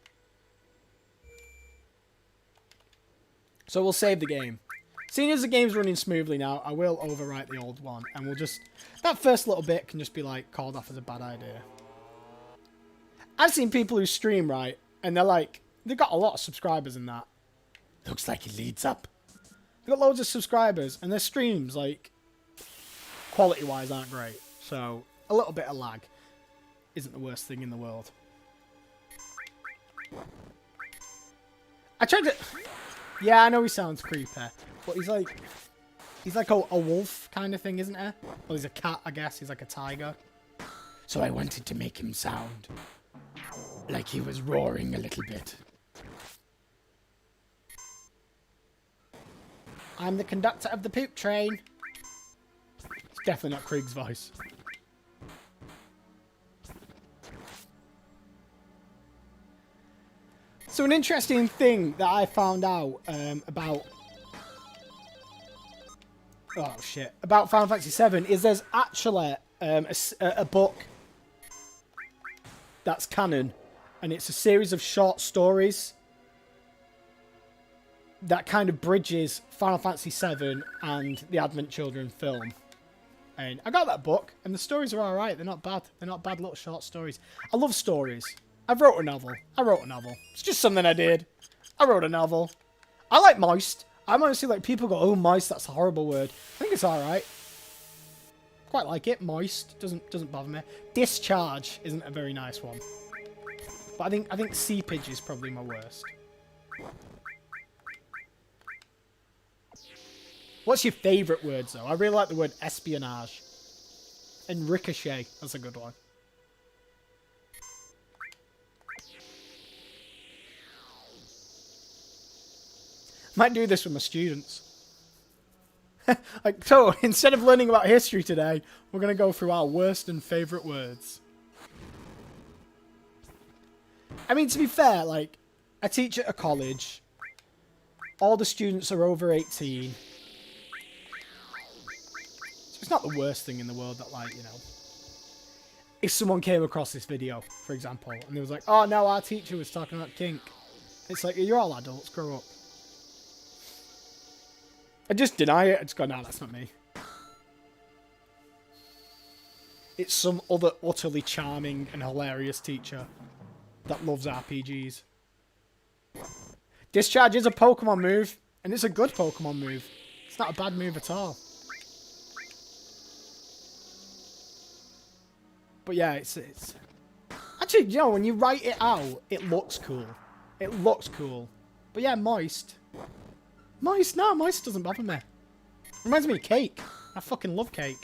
So we'll save the game. Seeing as the game's running smoothly now, I will overwrite the old one, and we'll just... That first little bit can just be, like, called off as a bad idea. I've seen people who stream, right, and they're like... They've got a lot of subscribers in that. Looks like it leads up. They've got loads of subscribers, and their streams, like, quality-wise aren't great. So, a little bit of lag isn't the worst thing in the world. I tried to... Yeah, I know he sounds creepy, but he's like a wolf kind of thing, isn't he? Well, he's a cat, I guess. He's like a tiger. So I wanted to make him sound like he was roaring a little bit. I'm the conductor of the poop train. It's definitely not Krieg's voice. So an interesting thing that I found out about Final Fantasy VII is there's actually a book that's canon, and it's a series of short stories that kind of bridges Final Fantasy VII and the Advent Children film. And I got that book, and the stories are alright. They're not bad. They're not bad little short stories. I love stories. I wrote a novel. It's just something I did. I wrote a novel. I like moist. I'm honestly like, people go, oh, moist, that's a horrible word. I think it's alright. Quite like it. Moist. Doesn't bother me. Discharge isn't a very nice one. But I think seepage is probably my worst. What's your favourite words, though? I really like the word espionage. And ricochet. That's a good one. Might do this with my students. So, instead of learning about history today, we're going to go through our worst and favourite words. I mean, to be fair, like, I teach at a college. All the students are over 18. So it's not the worst thing in the world that, like, you know... If someone came across this video, for example, and they was like, oh, no, our teacher was talking about kink. It's like, you're all adults, grow up. I just deny it. I just go, no, that's not me. It's some other utterly charming and hilarious teacher that loves RPGs. Discharge is a Pokemon move, and it's a good Pokemon move. It's not a bad move at all. But yeah, it's... Actually, you know, when you write it out, it looks cool. It looks cool. But yeah, moist... Moist? No, moist doesn't bother me. Reminds me of cake. I fucking love cake.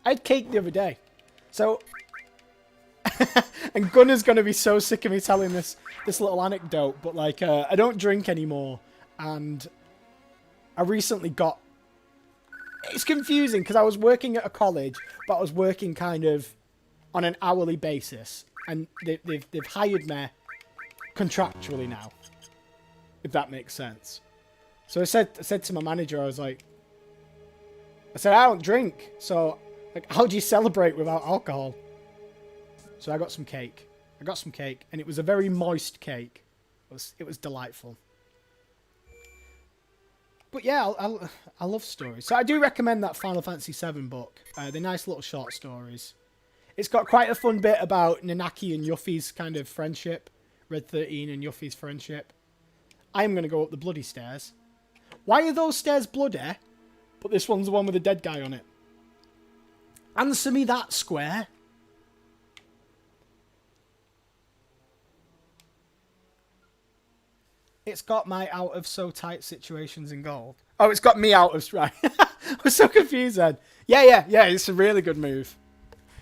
I had cake the other day. So... and Gunner's going to be so sick of me telling this little anecdote, but like, I don't drink anymore. And I recently got... It's confusing, because I was working at a college, but I was working kind of on an hourly basis. And they've hired me contractually now, if that makes sense. So I said to my manager, I said, I don't drink, so like, how do you celebrate without alcohol? So I got some cake. And it was a very moist cake. It was delightful. But yeah, I love stories. So I do recommend that Final Fantasy VII book. They're nice little short stories. It's got quite a fun bit about Nanaki and Yuffie's kind of friendship. Red 13 and Yuffie's friendship. I'm going to go up the bloody stairs. Why are those stairs bloody? But this one's the one with a dead guy on it. Answer me that, Square. It's got my out of so tight situations in gold. Oh, it's got me out of... Right. I was so confused then. Yeah, it's a really good move.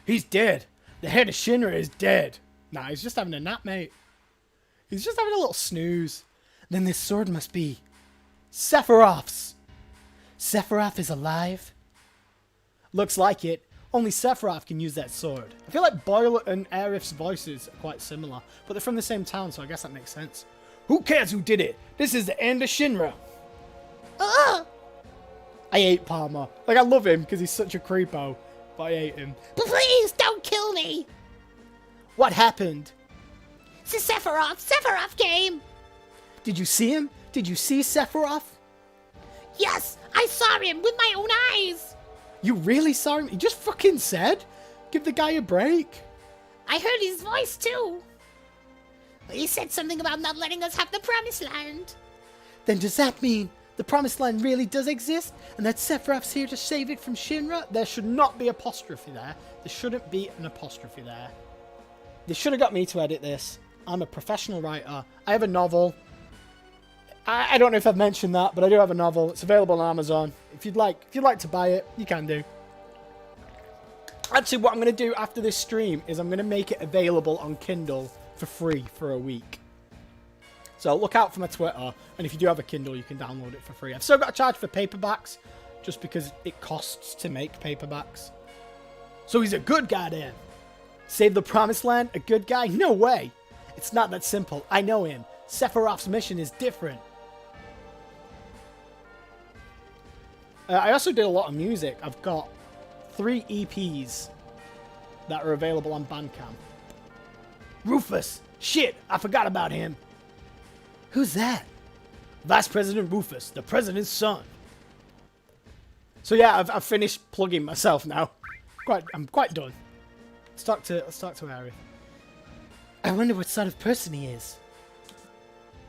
He's dead. The head of Shinra is dead. Nah, he's just having a nap, mate. He's just having a little snooze. Then this sword must be Sephiroth's. Sephiroth is alive? Looks like it. Only Sephiroth can use that sword. I feel like Boyle and Aerith's voices are quite similar, but they're from the same town, so I guess that makes sense. Who cares who did it? This is the end of Shinra. Ugh! I hate Palmer. Like, I love him because he's such a creepo, but I hate him. Please don't kill me! What happened? It's a Sephiroth came! Did you see him? Did you see Sephiroth? Yes, I saw him with my own eyes! You really saw him? He just fucking said? Give the guy a break. I heard his voice too. He said something about not letting us have the promised land. Then does that mean the promised land really does exist and that Sephiroth's here to save it from Shinra? There should not be apostrophe there. There shouldn't be an apostrophe there. They should have got me to edit this. I'm a professional writer. I have a novel. I don't know if I've mentioned that, but I do have a novel. It's available on Amazon. If you'd like to buy it, you can do. Actually, what I'm going to do after this stream is I'm going to make it available on Kindle for free for a week. So look out for my Twitter, and if you do have a Kindle, you can download it for free. I've still got to charge for paperbacks, just because it costs to make paperbacks. So he's a good guy then. Save the Promised Land? A good guy? No way. It's not that simple. I know him. Sephiroth's mission is different. I also did a lot of music. I've got 3 EPs that are available on Bandcamp. Rufus. Shit, I forgot about him. Who's that? Vice President Rufus, the president's son. So yeah, I've finished plugging myself now. I'm quite done. Let's talk to Harry. I wonder what sort of person he is.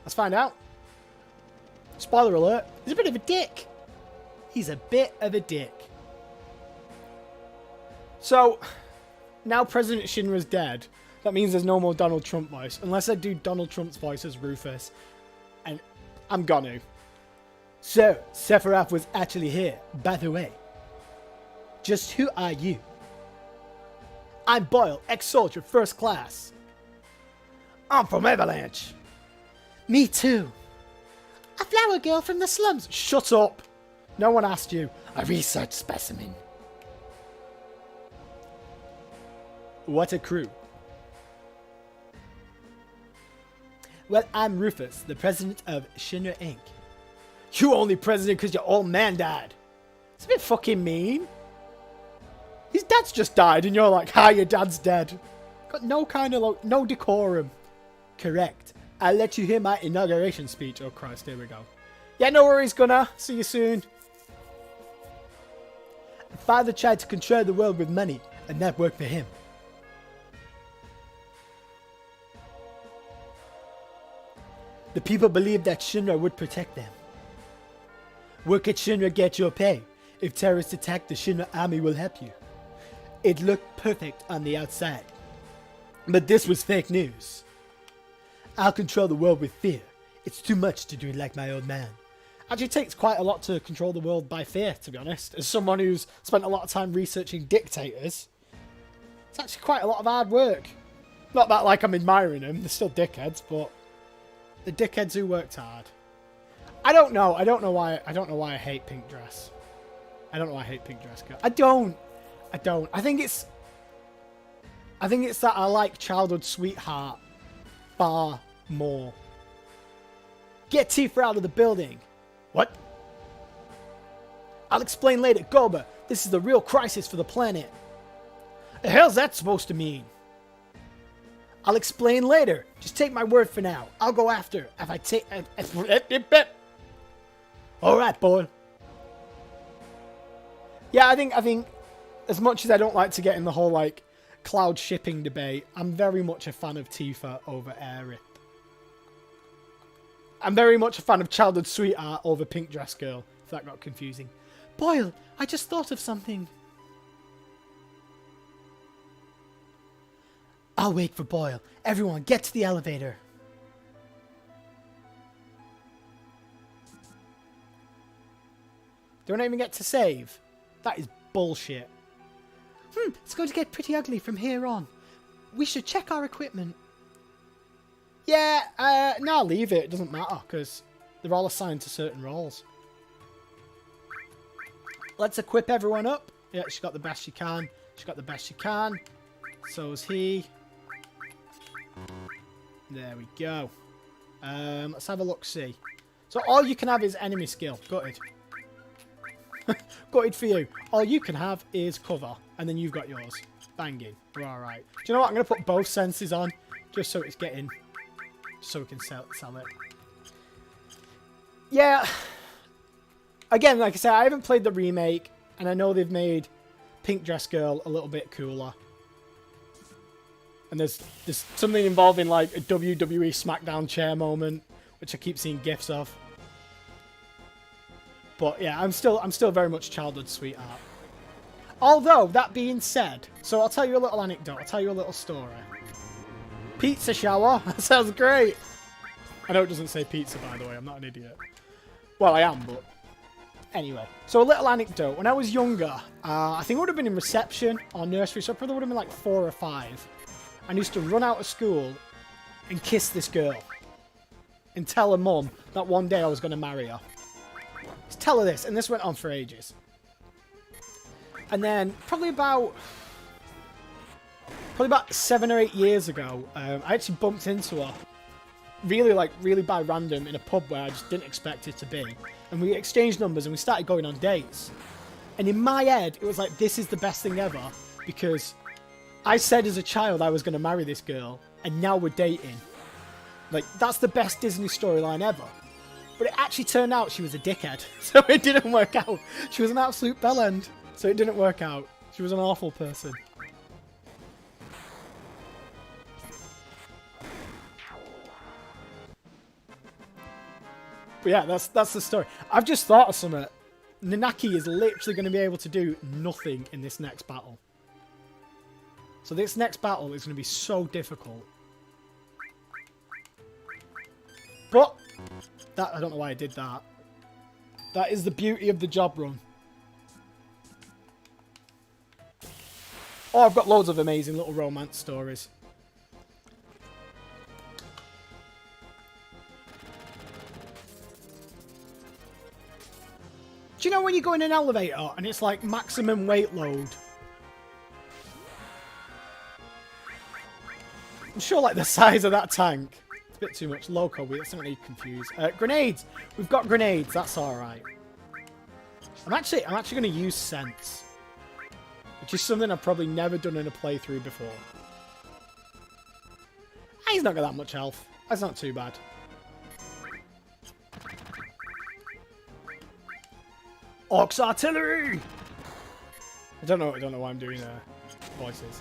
Let's find out. Spoiler alert. He's a bit of a dick. He's a bit of a dick. So, now President Shinra's dead. That means there's no more Donald Trump voice. Unless I do Donald Trump's voice as Rufus. And I'm gonna. So, Sephiroth was actually here, by the way. Just who are you? I'm Boyle, ex-soldier, first class. I'm from Avalanche. Me too. A flower girl from the slums. Shut up. No one asked you. A research specimen. What a crew. Well, I'm Rufus, the president of Shinra Inc. You only president because your old man died. It's a bit fucking mean. His dad's just died and you're like, hi, your dad's dead. Got no kind of, no decorum. Correct. I'll let you hear my inauguration speech. Oh Christ, here we go. Yeah, no worries, Gunnar. See you soon. Father tried to control the world with money, and that worked for him. The people believed that Shinra would protect them. Work at Shinra, get your pay. If terrorists attack, the Shinra army will help you. It looked perfect on the outside. But this was fake news. I'll control the world with fear. It's too much to do it like my old man. Actually, it takes quite a lot to control the world by fear, to be honest. As someone who's spent a lot of time researching dictators, it's actually quite a lot of hard work. Not that, like, I'm admiring them. They're still dickheads, but the dickheads who worked hard. I don't know. I don't know why I hate pink dress. I don't know why I hate pink dress girl. I don't. I think it's that I like childhood sweetheart far more. Get Tifa out of the building. What? I'll explain later. Goba, this is the real crisis for the planet. The hell's that supposed to mean? I'll explain later. Just take my word for now. I'll go after. If I take... Alright, boy. Yeah, I think as much as I don't like to get in the whole, like, cloud shipping debate, I'm very much a fan of Tifa over Aerith. I'm very much a fan of childhood sweetheart over pink dress girl, if that got confusing. Boyle, I just thought of something. I'll wait for Boyle. Everyone, get to the elevator. Do I not even get to save? That is bullshit. It's going to get pretty ugly from here on. We should check our equipment. Yeah, no, leave it. It doesn't matter, because they're all assigned to certain roles. Let's equip everyone up. Yeah, she got the best she can. She got the best she can. So is he. There we go. Let's have a look-see. So all you can have is enemy skill. Gutted. Gutted for you. All you can have is cover. And then you've got yours. Banging. We're alright. Do you know what? I'm going to put both senses on. Just so it's getting... So we can sell it. Yeah. Again, like I said, I haven't played the remake. And I know they've made Pink Dress Girl a little bit cooler. And there's something involving like a WWE SmackDown chair moment, which I keep seeing gifs of. But yeah, I'm still very much childhood sweetheart. Although, that being said, so I'll tell you a little anecdote, I'll tell you a little story. Pizza shower, that sounds great. I know it doesn't say pizza, by the way, I'm not an idiot. Well, I am, but anyway. So a little anecdote, when I was younger, I think it would have been in reception or nursery, so I probably would have been like 4 or 5. I used to run out of school and kiss this girl. And tell her mum that one day I was going to marry her. Just tell her this, and this went on for ages. And then, probably about 7 or 8 years ago, I actually bumped into her. Really by random in a pub where I just didn't expect it to be. And we exchanged numbers and we started going on dates. And in my head, it was like, this is the best thing ever. Because I said as a child I was going to marry this girl, and now we're dating. Like, that's the best Disney storyline ever. But it actually turned out she was a dickhead, so it didn't work out. She was an absolute bellend, so it didn't work out. She was an awful person. But yeah, that's the story. I've just thought of something. Nanaki is literally going to be able to do nothing in this next battle. So this next battle is going to be so difficult. But that, I don't know why I did that. That is the beauty of the job run. Oh, I've got loads of amazing little romance stories. Do you know when you go in an elevator and it's like maximum weight load? I'm sure like the size of that tank. It's a bit too much. Loco, that's not really confused. Grenades! We've got grenades, that's alright. I'm actually going to use sense. Which is something I've probably never done in a playthrough before. He's not got that much health. That's not too bad. Ox artillery! I don't know why I'm doing voices.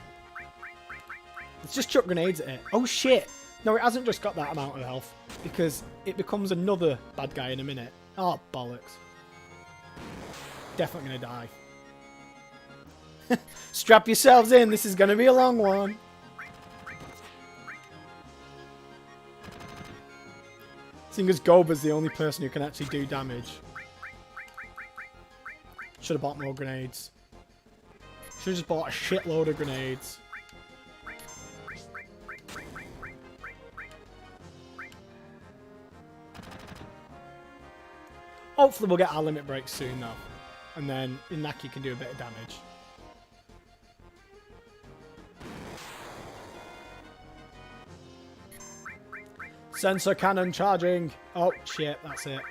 Let's just chuck grenades at it. Oh shit! No, it hasn't just got that amount of health. Because it becomes another bad guy in a minute. Oh, bollocks. Definitely gonna die. Strap yourselves in, this is gonna be a long one. Seeing as Goba's the only person who can actually do damage. Should have bought more grenades. Should have just bought a shitload of grenades. Hopefully we'll get our limit break soon though. And then Inaki can do a bit of damage. Sensor cannon charging. Oh shit, that's it.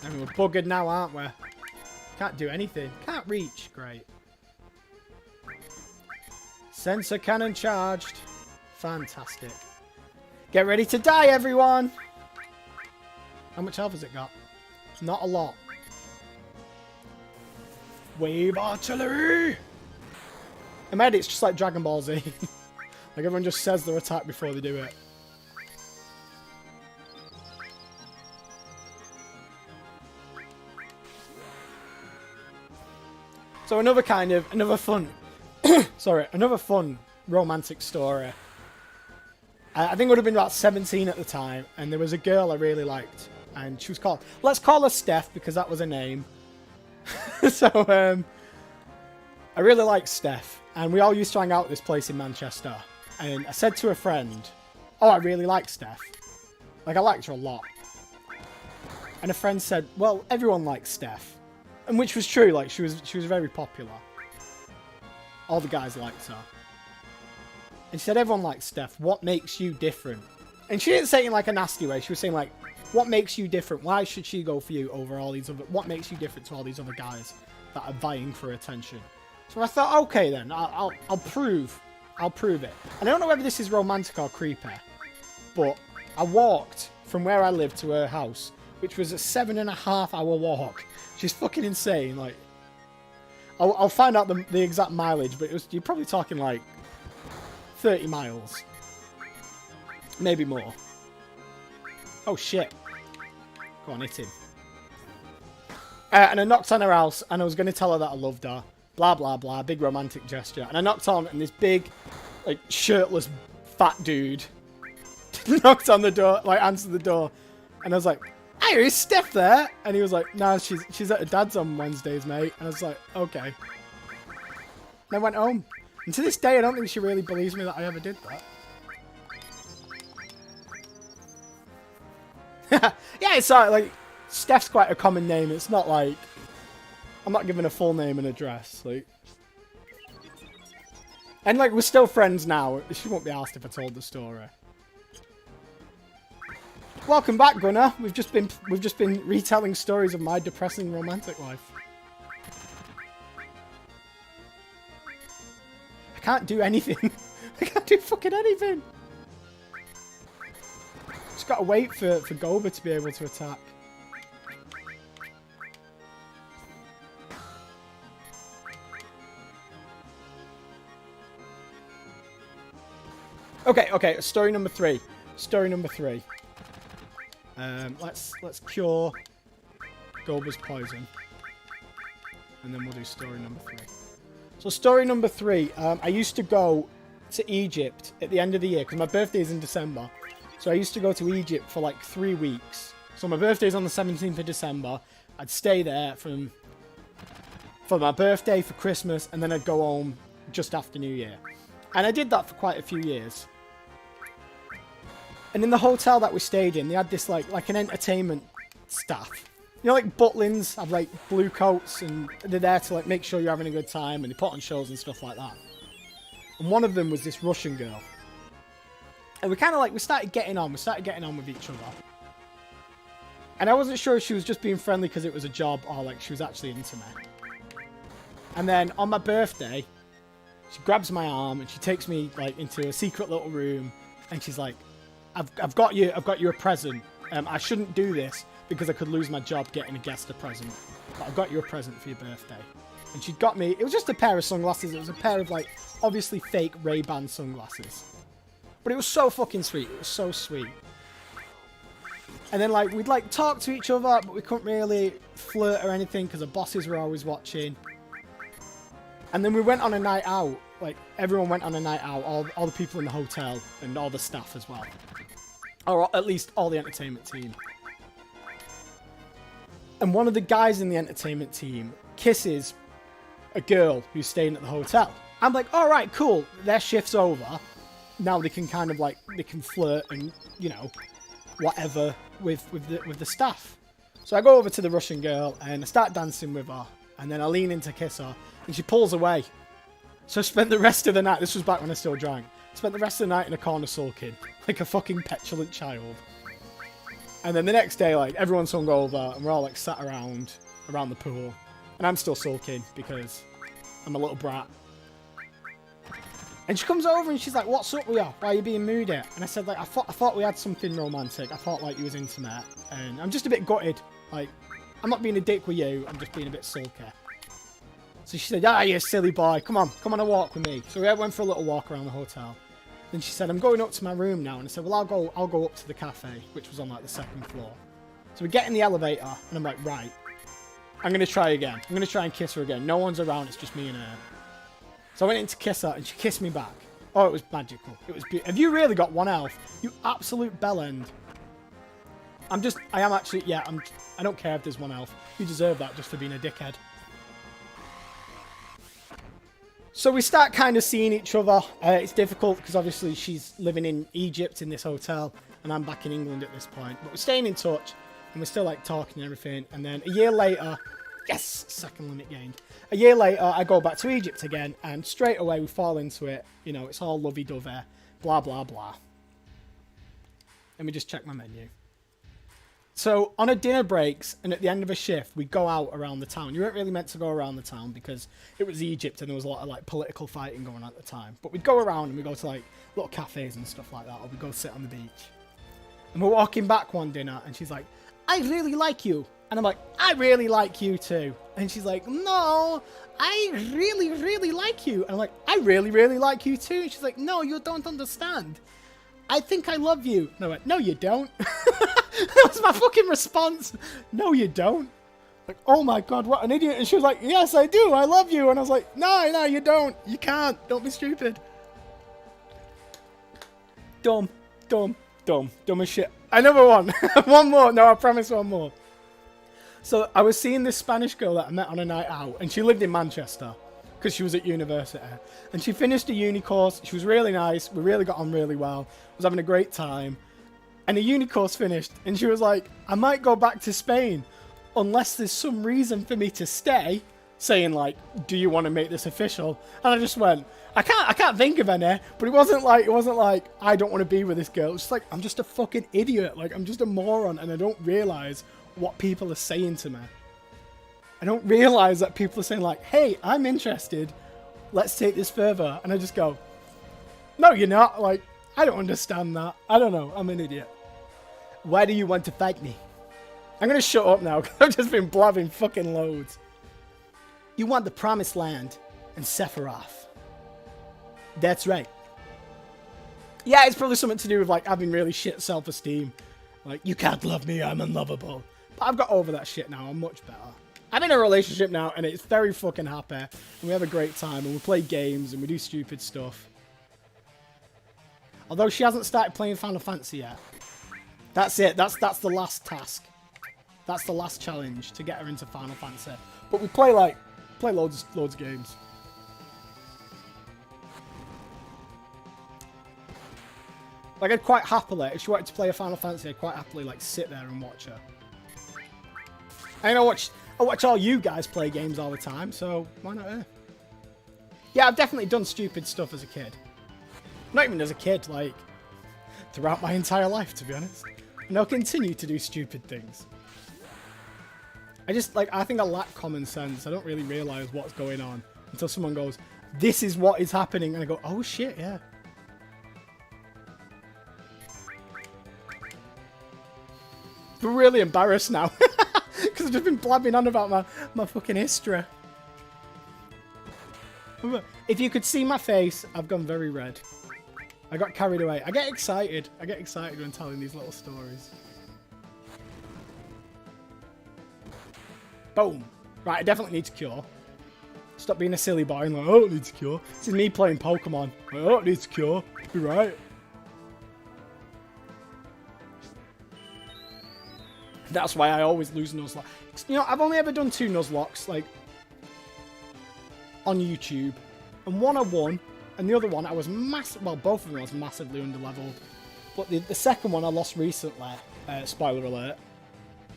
I mean, we're buggered now, aren't we? Can't do anything. Can't reach. Great. Sensor cannon charged. Fantastic. Get ready to die, everyone! How much health has it got? Not a lot. Wave artillery! In my head, it's just like Dragon Ball Z. Like everyone just says their attack before they do it. So another fun romantic story. I think I would have been about 17 at the time, and there was a girl I really liked, and she was called, let's call her Steph, because that was her name. So, I really liked Steph, and we all used to hang out at this place in Manchester, and I said to a friend, oh, I really like Steph. Like, I liked her a lot. And a friend said, well, everyone likes Steph. And which was true, like, she was very popular. All the guys liked her. And she said, everyone likes Steph. What makes you different? And she didn't say it in, like, a nasty way. She was saying, like, what makes you different? Why should she go for you over all these other... What makes you different to all these other guys that are vying for attention? So I thought, okay, then. I'll prove. I'll prove it. And I don't know whether this is romantic or creepy, but I walked from where I lived to her house, which was a 7.5-hour walk. She's fucking insane. Like, I'll find out the exact mileage, but you're probably talking like 30 miles, maybe more. Oh shit! Go on, hit him. And I knocked on her house, and I was going to tell her that I loved her. Blah blah blah. Big romantic gesture. And I knocked on, and this big, like, shirtless fat dude knocked on the door, like, answered the door, and I was like, hey, is Steph there? And he was like, no, she's at her dad's on Wednesdays, mate. And I was like, okay. And I went home. And to this day, I don't think she really believes me that I ever did that. Yeah, it's like, Steph's quite a common name. It's not like, I'm not giving a full name and address. Like, and like, we're still friends now. She won't be asked if I told the story. Welcome back, Gunnar. We've just been retelling stories of my depressing romantic life. I can't do anything. I can't do fucking anything. Just gotta wait for Goba to be able to attack. Okay, story number 3. Story number 3. Let's cure Goba's poison, and then we'll do story number 3. So story number 3, I used to go to Egypt at the end of the year, because my birthday is in December. So I used to go to Egypt for like 3 weeks. So my birthday's on the 17th of December. I'd stay there for my birthday, for Christmas, and then I'd go home just after New Year. And I did that for quite a few years. And in the hotel that we stayed in, they had this like an entertainment staff. You know, like Butlins have like blue coats, and they're there to like make sure you're having a good time, and they put on shows and stuff like that. And one of them was this Russian girl. And we kind of like, we started getting on with each other. And I wasn't sure if she was just being friendly because it was a job, or like she was actually into me. And then on my birthday, she grabs my arm and she takes me like into a secret little room, and she's like, I've got you a present. I shouldn't do this because I could lose my job getting a guest a present. But I've got you a present for your birthday. And she got me, it was just a pair of sunglasses. It was a pair of like, obviously fake Ray-Ban sunglasses. But it was so fucking sweet. It was so sweet. And then like, we'd like talk to each other, but we couldn't really flirt or anything because the bosses were always watching. And then we went on a night out. Like, everyone went on a night out. All the people in the hotel and all the staff as well. Or at least all the entertainment team. And one of the guys in the entertainment team kisses a girl who's staying at the hotel. I'm like, all right, cool. Their shift's over. Now they can kind of like, they can flirt and, you know, whatever with the staff. So I go over to the Russian girl and I start dancing with her. And then I lean in to kiss her. And she pulls away. So I spent the rest of the night, this was back when I still drank, spent the rest of the night in a corner sulking, like a fucking petulant child. And then the next day, like, everyone's hungover, and we're all, like, sat around the pool. And I'm still sulking, because I'm a little brat. And she comes over, and she's like, what's up with you? Why are you being moody? And I said, like, I thought we had something romantic. I thought, like, you was intimate. And I'm just a bit gutted. Like, I'm not being a dick with you, I'm just being a bit sulky. So she said, ah, you silly boy, come on a walk with me. So we went for a little walk around the hotel. Then she said, I'm going up to my room now. And I said, well, I'll go up to the cafe, which was on like the 2nd floor. So we get in the elevator, and I'm like, right, I'm going to try again. I'm going to try and kiss her again. No one's around, it's just me and her. So I went in to kiss her, and she kissed me back. Oh, it was magical. It was beautiful. Have you really got 1 health? You absolute bellend. I am actually, yeah, I don't care if there's 1 health. You deserve that just for being a dickhead. So we start kind of seeing each other. It's difficult because obviously she's living in Egypt in this hotel and I'm back in England at this point. But we're staying in touch and we're still like talking and everything. And then a year later, yes, second limit gained. A year later, I go back to Egypt again and straight away we fall into it. You know, it's all lovey-dovey, blah, blah, blah. Let me just check my menu. So on a dinner breaks and at the end of a shift, we go out around the town. You weren't really meant to go around the town because it was Egypt and there was a lot of like political fighting going on at the time. But we'd go around and we go to like little cafes and stuff like that, or we go sit on the beach. And we're walking back one dinner and she's like, I really like you. And I'm like, I really like you too. And she's like, no, I really, really like you. And I'm like, I really, really like you too. And she's like, no, you don't understand. I think I love you. And I went, no, you don't. That was my fucking response. No, you don't. Like, oh my God, what an idiot. And she was like, yes, I do. I love you. And I was like, no, you don't. You can't. Don't be stupid. Dumb as shit. Another one. One more. No, I promise one more. So I was seeing this Spanish girl that I met on a night out, and she lived in Manchester because she was at university. And she finished a uni course. She was really nice. We really got on really well. Was having a great time. And the uni course finished, and she was like, I might go back to Spain unless there's some reason for me to stay, saying like, do you want to make this official? And I just went, I can't think of any, but it wasn't like I don't want to be with this girl. It's just like, I'm just a fucking idiot. Like, I'm just a moron, and I don't realize what people are saying to me. I don't realize that people are saying like, hey, I'm interested. Let's take this further. And I just go, no, you're not. Like, I don't understand that. I don't know. I'm an idiot. Why do you want to fight me? I'm going to shut up now because I've just been blabbing fucking loads. You want the Promised Land and Sephiroth. That's right. Yeah, it's probably something to do with like having really shit self-esteem. Like, you can't love me, I'm unlovable. But I've got over that shit now. I'm much better. I'm in a relationship now and it's very fucking happy. And we have a great time and we play games and we do stupid stuff. Although she hasn't started playing Final Fantasy yet. That's it. That's the last task. That's the last challenge to get her into Final Fantasy. But we play loads of games. Like, I'd quite happily, if she wanted to play a Final Fantasy, I'd quite happily like sit there and watch her. And I watch all you guys play games all the time, so why not her? Yeah, I've definitely done stupid stuff as a kid. Not even as a kid, like, throughout my entire life, to be honest. And I'll continue to do stupid things. I think I lack common sense. I don't really realise what's going on until someone goes, this is what is happening. And I go, oh shit, yeah. I'm really embarrassed now. Because I've just been blabbing on about my fucking history. If you could see my face, I've gone very red. I got carried away. I get excited. I get excited when telling these little stories. Boom. Right, I definitely need to cure. Stop being a silly boy and like, I don't need to cure. This is me playing Pokemon. I don't need to cure. Be right. That's why I always lose Nuzlocke. You know, I've only ever done 2 Nuzlocks, like, on YouTube. And one I won, and the other one I was well, both of them I was massively underleveled. But the second one I lost recently, spoiler alert.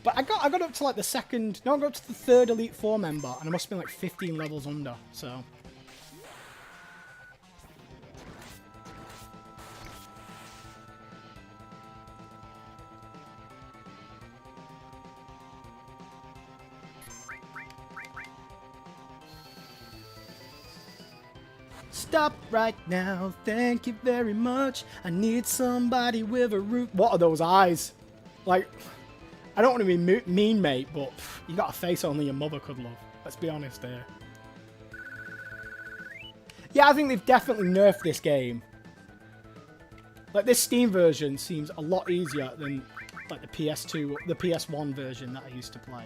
But I got up to like the second, no, I got up to the 3rd Elite Four member, and I must have been like 15 levels under, so. Stop right now, thank you very much. I need somebody with a root. What are those eyes? Like, I don't want to be mean, mate, but you got a face only your mother could love. Let's be honest here. Yeah, I think they've definitely nerfed this game. Like, this Steam version seems a lot easier than, like, the PS2, the PS1 version that I used to play.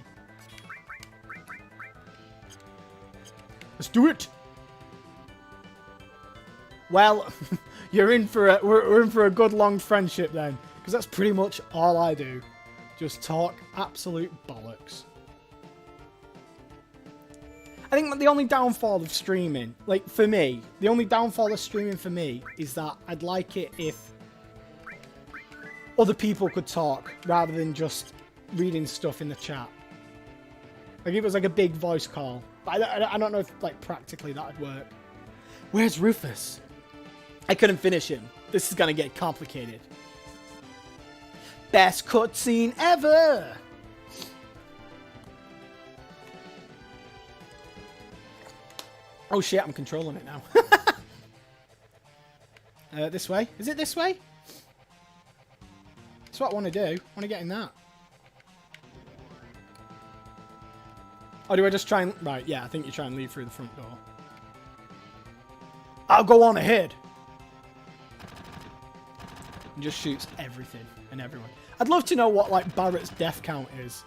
Let's do it! Well, you're in for a we're in for a good long friendship then, because that's pretty much all I do. Just talk absolute bollocks. I think the only downfall of streaming, like for me, the only downfall of streaming for me is that I'd like it if other people could talk rather than just reading stuff in the chat. Like if it was like a big voice call. But I don't know if like practically that would work. Where's Rufus? I couldn't finish him. This is gonna get complicated. Best cutscene ever! Oh shit, I'm controlling it now. This way? Is it this way? That's what I want to do. I want to get in that. Oh, do I just try and... Right, yeah, I think you try and leave through the front door. I'll go on ahead. And just shoots everything and everyone. I'd love to know what, like, Barrett's death count is.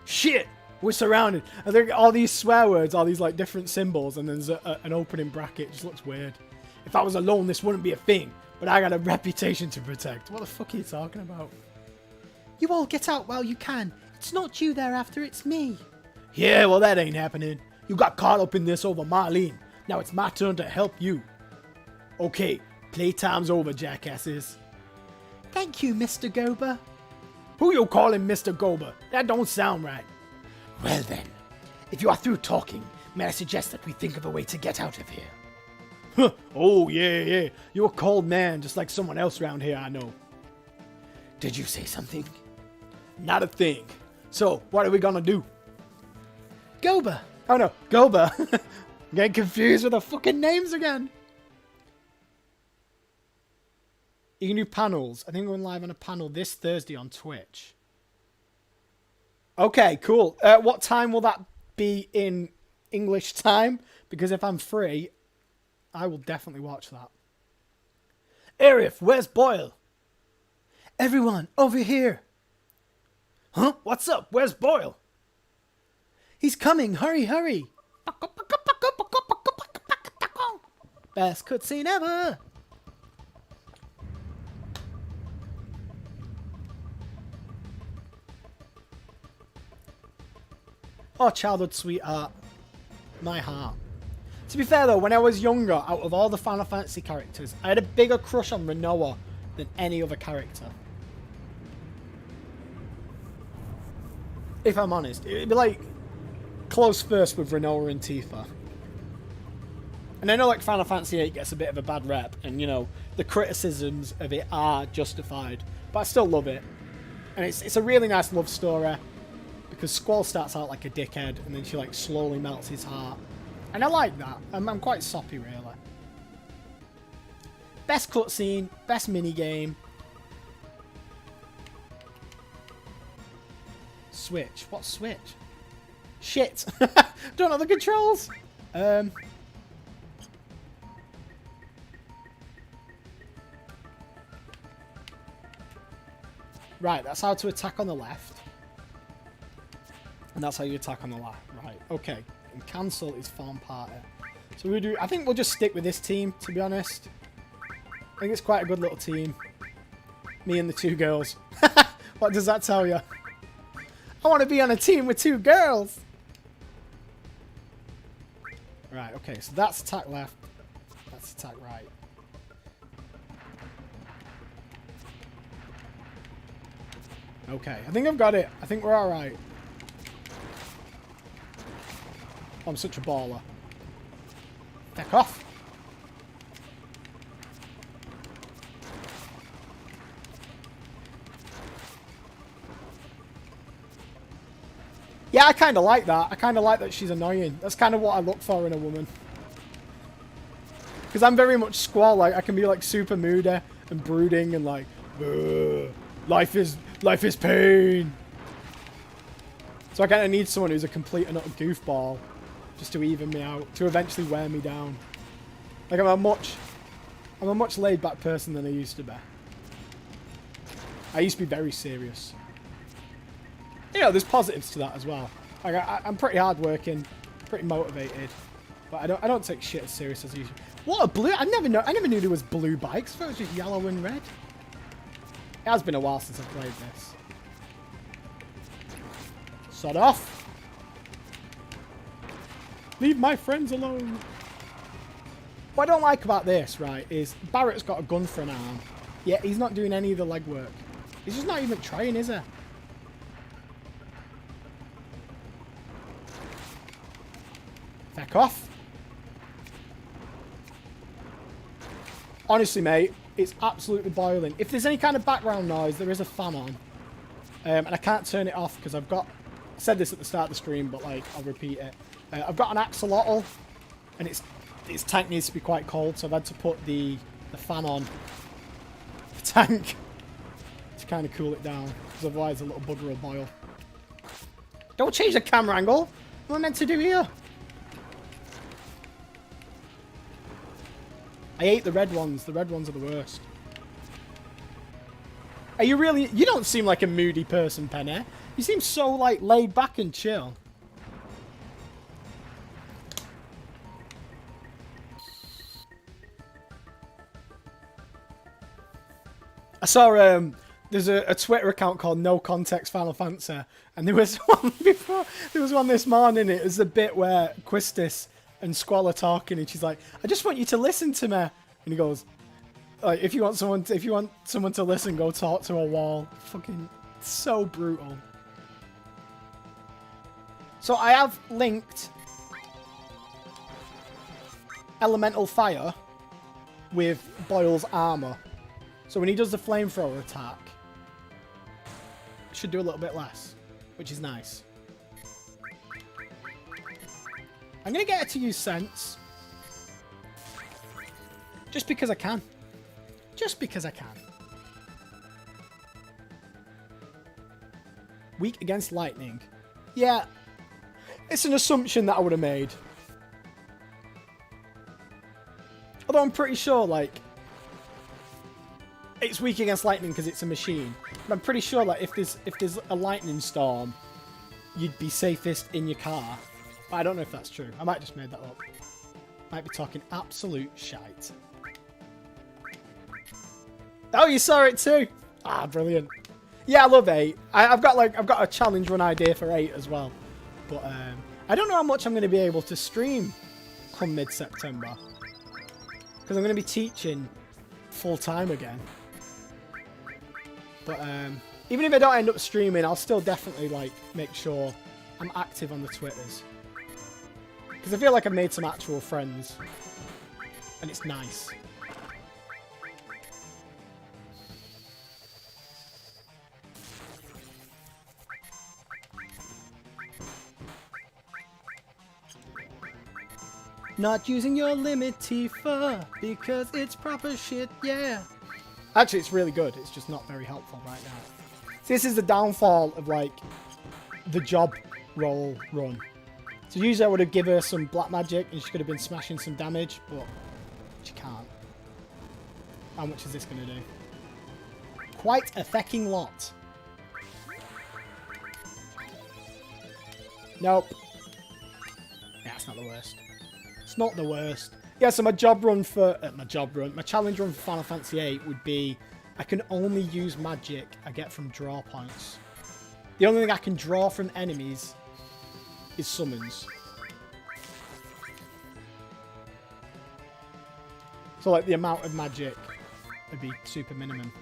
Shit! We're surrounded. I think all these swear words, all these, like, different symbols, and there's an opening bracket. It just looks weird. If I was alone, this wouldn't be a thing. But I got a reputation to protect. What the fuck are you talking about? You all get out while you can. It's not you they're after, it's me. Yeah, well, that ain't happening. You got caught up in this over Marlene. Now it's my turn to help you. Okay, playtime's over, jackasses. Thank you, Mr. Gober. Who you calling Mr. Gober? That don't sound right. Well then, if you are through talking, may I suggest that we think of a way to get out of here? Huh. Oh, yeah. You're a cold man, just like someone else around here I know. Did you say something? Not a thing. So, what are we gonna do? Gober. Oh no, Gober. I'm getting confused with the fucking names again. You can do panels. I think we're going live on a panel this Thursday on Twitch. Okay, cool. What time will that be in English time? Because if I'm free, I will definitely watch that. Arif, where's Boyle? Everyone, over here. Huh? What's up? Where's Boyle? He's coming. Hurry, hurry. Best cutscene ever. Oh, childhood sweetheart. My heart. To be fair though, when I was younger, out of all the Final Fantasy characters, I had a bigger crush on Rinoa than any other character. If I'm honest. It'd be like close first with Rinoa and Tifa. And I know like Final Fantasy VIII gets a bit of a bad rep, and you know, the criticisms of it are justified, but I still love it. And it's a really nice love story. Because Squall starts out like a dickhead, and then she like slowly melts his heart. And I like that. I'm quite soppy, really. Best cutscene, best minigame. Switch. What switch? Shit. Don't know the controls. Right, that's how to attack on the left. And that's how you attack on the left. Right, okay. And cancel is farm party. So we do. I think we'll just stick with this team, to be honest. I think it's quite a good little team. Me and the two girls. What does that tell you? I want to be on a team with two girls. Right, okay. So that's attack left. That's attack right. Okay, I think I've got it. I think we're alright. I'm such a baller. Back off. Yeah, I kind of like that. I kind of like that she's annoying. That's kind of what I look for in a woman. Because I'm very much Squall. Like, I can be like super moody and brooding and like, life is pain. So I kind of need someone who's a complete and utter goofball. Just to even me out, to eventually wear me down. Like I'm a much laid back person than I used to be. I used to be very serious. You know, there's positives to that as well. Like I'm pretty hardworking, pretty motivated, but I don't take shit as serious as I used to. What a blue! I never knew there was blue bikes. I thought it was just yellow and red. It has been a while since I've played this. Sod off! Leave my friends alone. What I don't like about this, right, is Barrett's got a gun for an arm. Yeah, he's not doing any of the legwork. He's just not even trying, is he? Feck off. Honestly, mate, it's absolutely boiling. If there's any kind of background noise, there is a fan on. And I can't turn it off because I've got... I said this at the start of the stream, but, like, I'll repeat it. I've got an axolotl, and its tank needs to be quite cold, so I've had to put the fan on the tank to kind of cool it down, because otherwise the little bugger will boil. Don't change the camera angle! What am I meant to do here? I hate the red ones. The red ones are the worst. Are you really... You don't seem like a moody person, Penny. You seem so, like, laid back and chill. I saw, there's a Twitter account called No Context Final Fantasy, and there was one before, there was one this morning, it was the bit where Quistis and Squall are talking, and she's like, I just want you to listen to me, and he goes, like, if you want someone to listen, go talk to a wall. Fucking so brutal. So I have linked Elemental Fire with Boyle's armor. So when he does the flamethrower attack, it should do a little bit less, which is nice. I'm going to get her to use Sense. Just because I can. Just because I can. Weak against lightning. Yeah. It's an assumption that I would have made. Although I'm pretty sure, like, it's weak against lightning because it's a machine. But I'm pretty sure, like, if there's a lightning storm, you'd be safest in your car. But I don't know if that's true. I might just made that up. Might be talking absolute shite. Oh, you saw it too. Ah, brilliant. Yeah, I love 8. I've got a challenge run idea for 8 as well. But I don't know how much I'm going to be able to stream come mid-September. Because I'm going to be teaching full-time again. But even if I don't end up streaming, I'll still definitely, like, make sure I'm active on the Twitters. Because I feel like I've made some actual friends. And it's nice. Not using your limit, Tifa, because it's proper shit, yeah. Actually, it's really good. It's just not very helpful right now. So this is the downfall of, like, the job role run. So usually I would have given her some black magic and she could have been smashing some damage, but she can't. How much is this going to do? Quite a fecking lot. Nope. Yeah, it's not the worst. It's not the worst. Yeah, so my job run for... my challenge run for Final Fantasy VIII would be... I can only use magic I get from draw points. The only thing I can draw from enemies is summons. So, like, the amount of magic would be super minimum.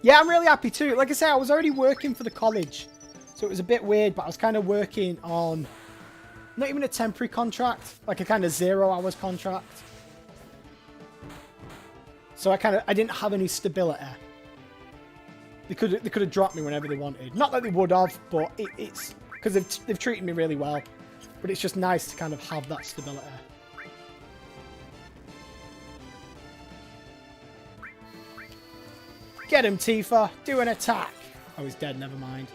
Yeah, I'm really happy too. Like I said, I was already working for the college. So it was a bit weird, but I was kind of working on... Not even a temporary contract, like a kind of 0 hours contract. So I didn't have any stability. They could have dropped me whenever they wanted. Not that they would have, but it's because they've treated me really well. But it's just nice to kind of have that stability. Get him, Tifa. Do an attack. Oh, he's dead. Never mind.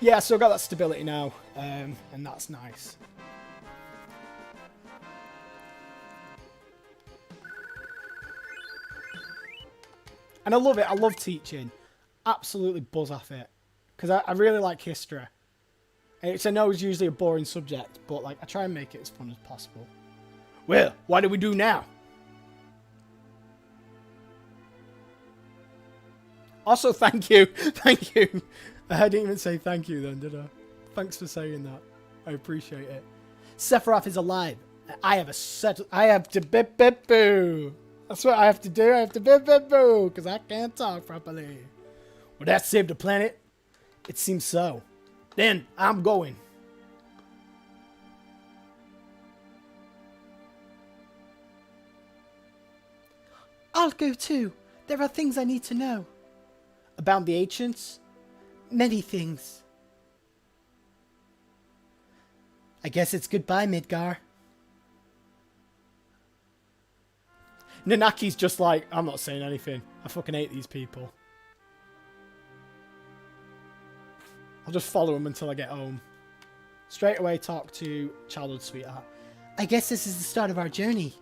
Yeah, so I've got that stability now, and that's nice. And I love it. I love teaching. Absolutely buzz off it. Because I really like history. Which I know is usually a boring subject, but like I try and make it as fun as possible. Well, what do we do now? Also, thank you. Thank you. I didn't even say thank you then, did I? Thanks for saying that. I appreciate it. Sephiroth is alive. I have to bip bip boo. That's what I have to do. I have to bip bip boo because I can't talk properly. Will that save the planet? It seems so. Then I'm going. I'll go too. There are things I need to know. About the ancients? Many things. I guess it's goodbye, Midgar. Nanaki's just like, I'm not saying anything. I fucking hate these people. I'll just follow him until I get home. Straight away talk to childhood sweetheart. I guess this is the start of our journey.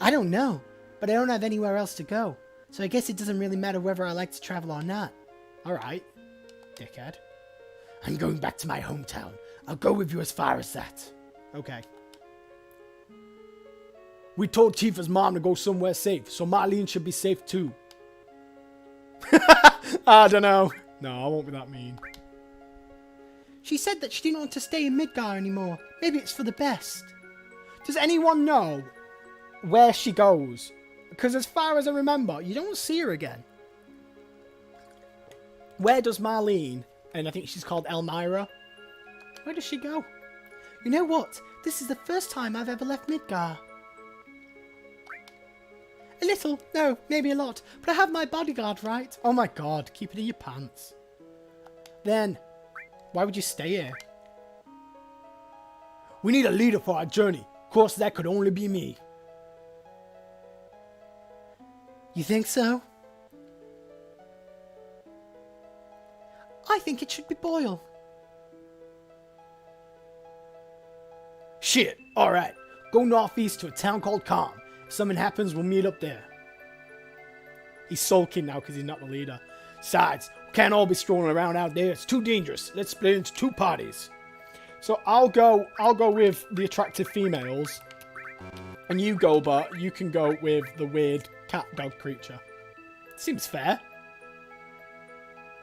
I don't know, but I don't have anywhere else to go. So I guess it doesn't really matter whether I like to travel or not. Alright, dickhead. I'm going back to my hometown. I'll go with you as far as that. Okay. We told Tifa's mom to go somewhere safe, so Marlene should be safe too. I don't know. No, I won't be that mean. She said that she didn't want to stay in Midgar anymore. Maybe it's for the best. Does anyone know where she goes? Because as far as I remember, you don't see her again. Where does Marlene, and I think she's called Elmira, where does she go? You know what? This is the first time I've ever left Midgar. A little, no, maybe a lot, but I have my bodyguard, right? Oh my god, keep it in your pants. Then, why would you stay here? We need a leader for our journey. Of course, that could only be me. You think so? I think it should be Boyle. Shit, alright. Go northeast to a town called Calm. If something happens, we'll meet up there. He's sulking now because he's not the leader. Besides, we can't all be strolling around out there. It's too dangerous. Let's split into two parties. So I'll go with the attractive females. And you go, but you can go with the weird cat dog creature. Seems fair.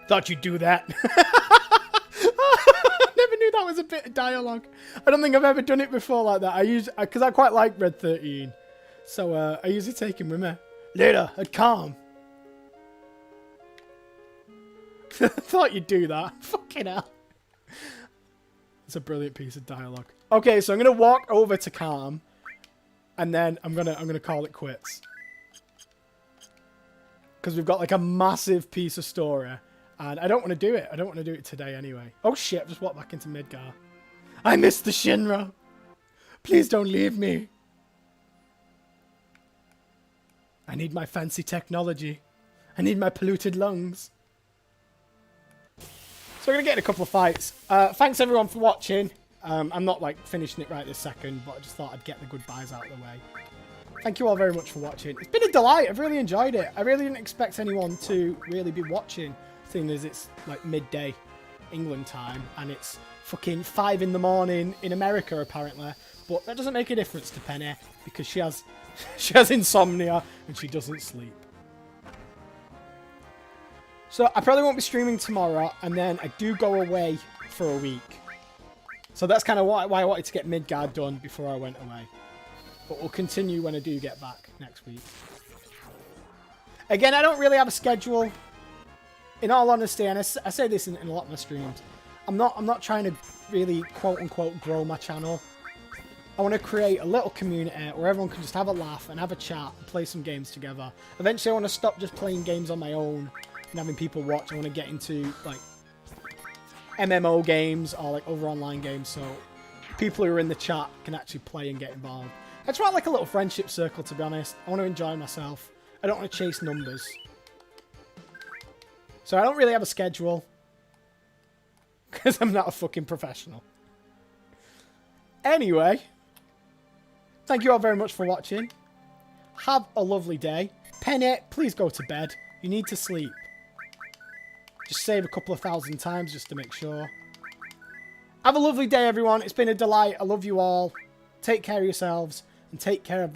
Thought you'd do that. I never knew that was a bit of dialogue. I don't think I've ever done it before like that. Because I quite like Red 13. So I usually take him with me. Later, at Calm. Thought you'd do that. Fucking hell. It's a brilliant piece of dialogue. Okay, so I'm gonna walk over to Calm. And then I'm gonna call it quits. Because we've got like a massive piece of story. And I don't want to do it. I don't want to do it today anyway. Oh shit, I've just walked back into Midgar. I miss the Shinra. Please don't leave me. I need my fancy technology. I need my polluted lungs. So we're going to get in a couple of fights. Thanks everyone for watching. I'm not like finishing it right this second, but I just thought I'd get the goodbyes out of the way. Thank you all very much for watching. It's been a delight. I've really enjoyed it. I really didn't expect anyone to really be watching, seeing as it's like midday England time and it's fucking 5 in the morning in America apparently. But that doesn't make a difference to Penny because she has insomnia and she doesn't sleep. So I probably won't be streaming tomorrow, and then I do go away for a week. So that's kind of why I wanted to get Midgard done before I went away. But we'll continue when I do get back next week. Again, I don't really have a schedule. In all honesty, and I say this in a lot of my streams, I'm not trying to really quote-unquote grow my channel. I want to create a little community where everyone can just have a laugh and have a chat and play some games together. Eventually, I want to stop just playing games on my own and having people watch. I want to get into like MMO games or like other online games so people who are in the chat can actually play and get involved. I just want like a little friendship circle, to be honest. I want to enjoy myself. I don't want to chase numbers. So I don't really have a schedule because I'm not a fucking professional. Anyway, thank you all very much for watching. Have a lovely day. Penny, please go to bed. You need to sleep. Just save a couple of thousand times just to make sure. Have a lovely day, everyone. It's been a delight. I love you all. Take care of yourselves and take care of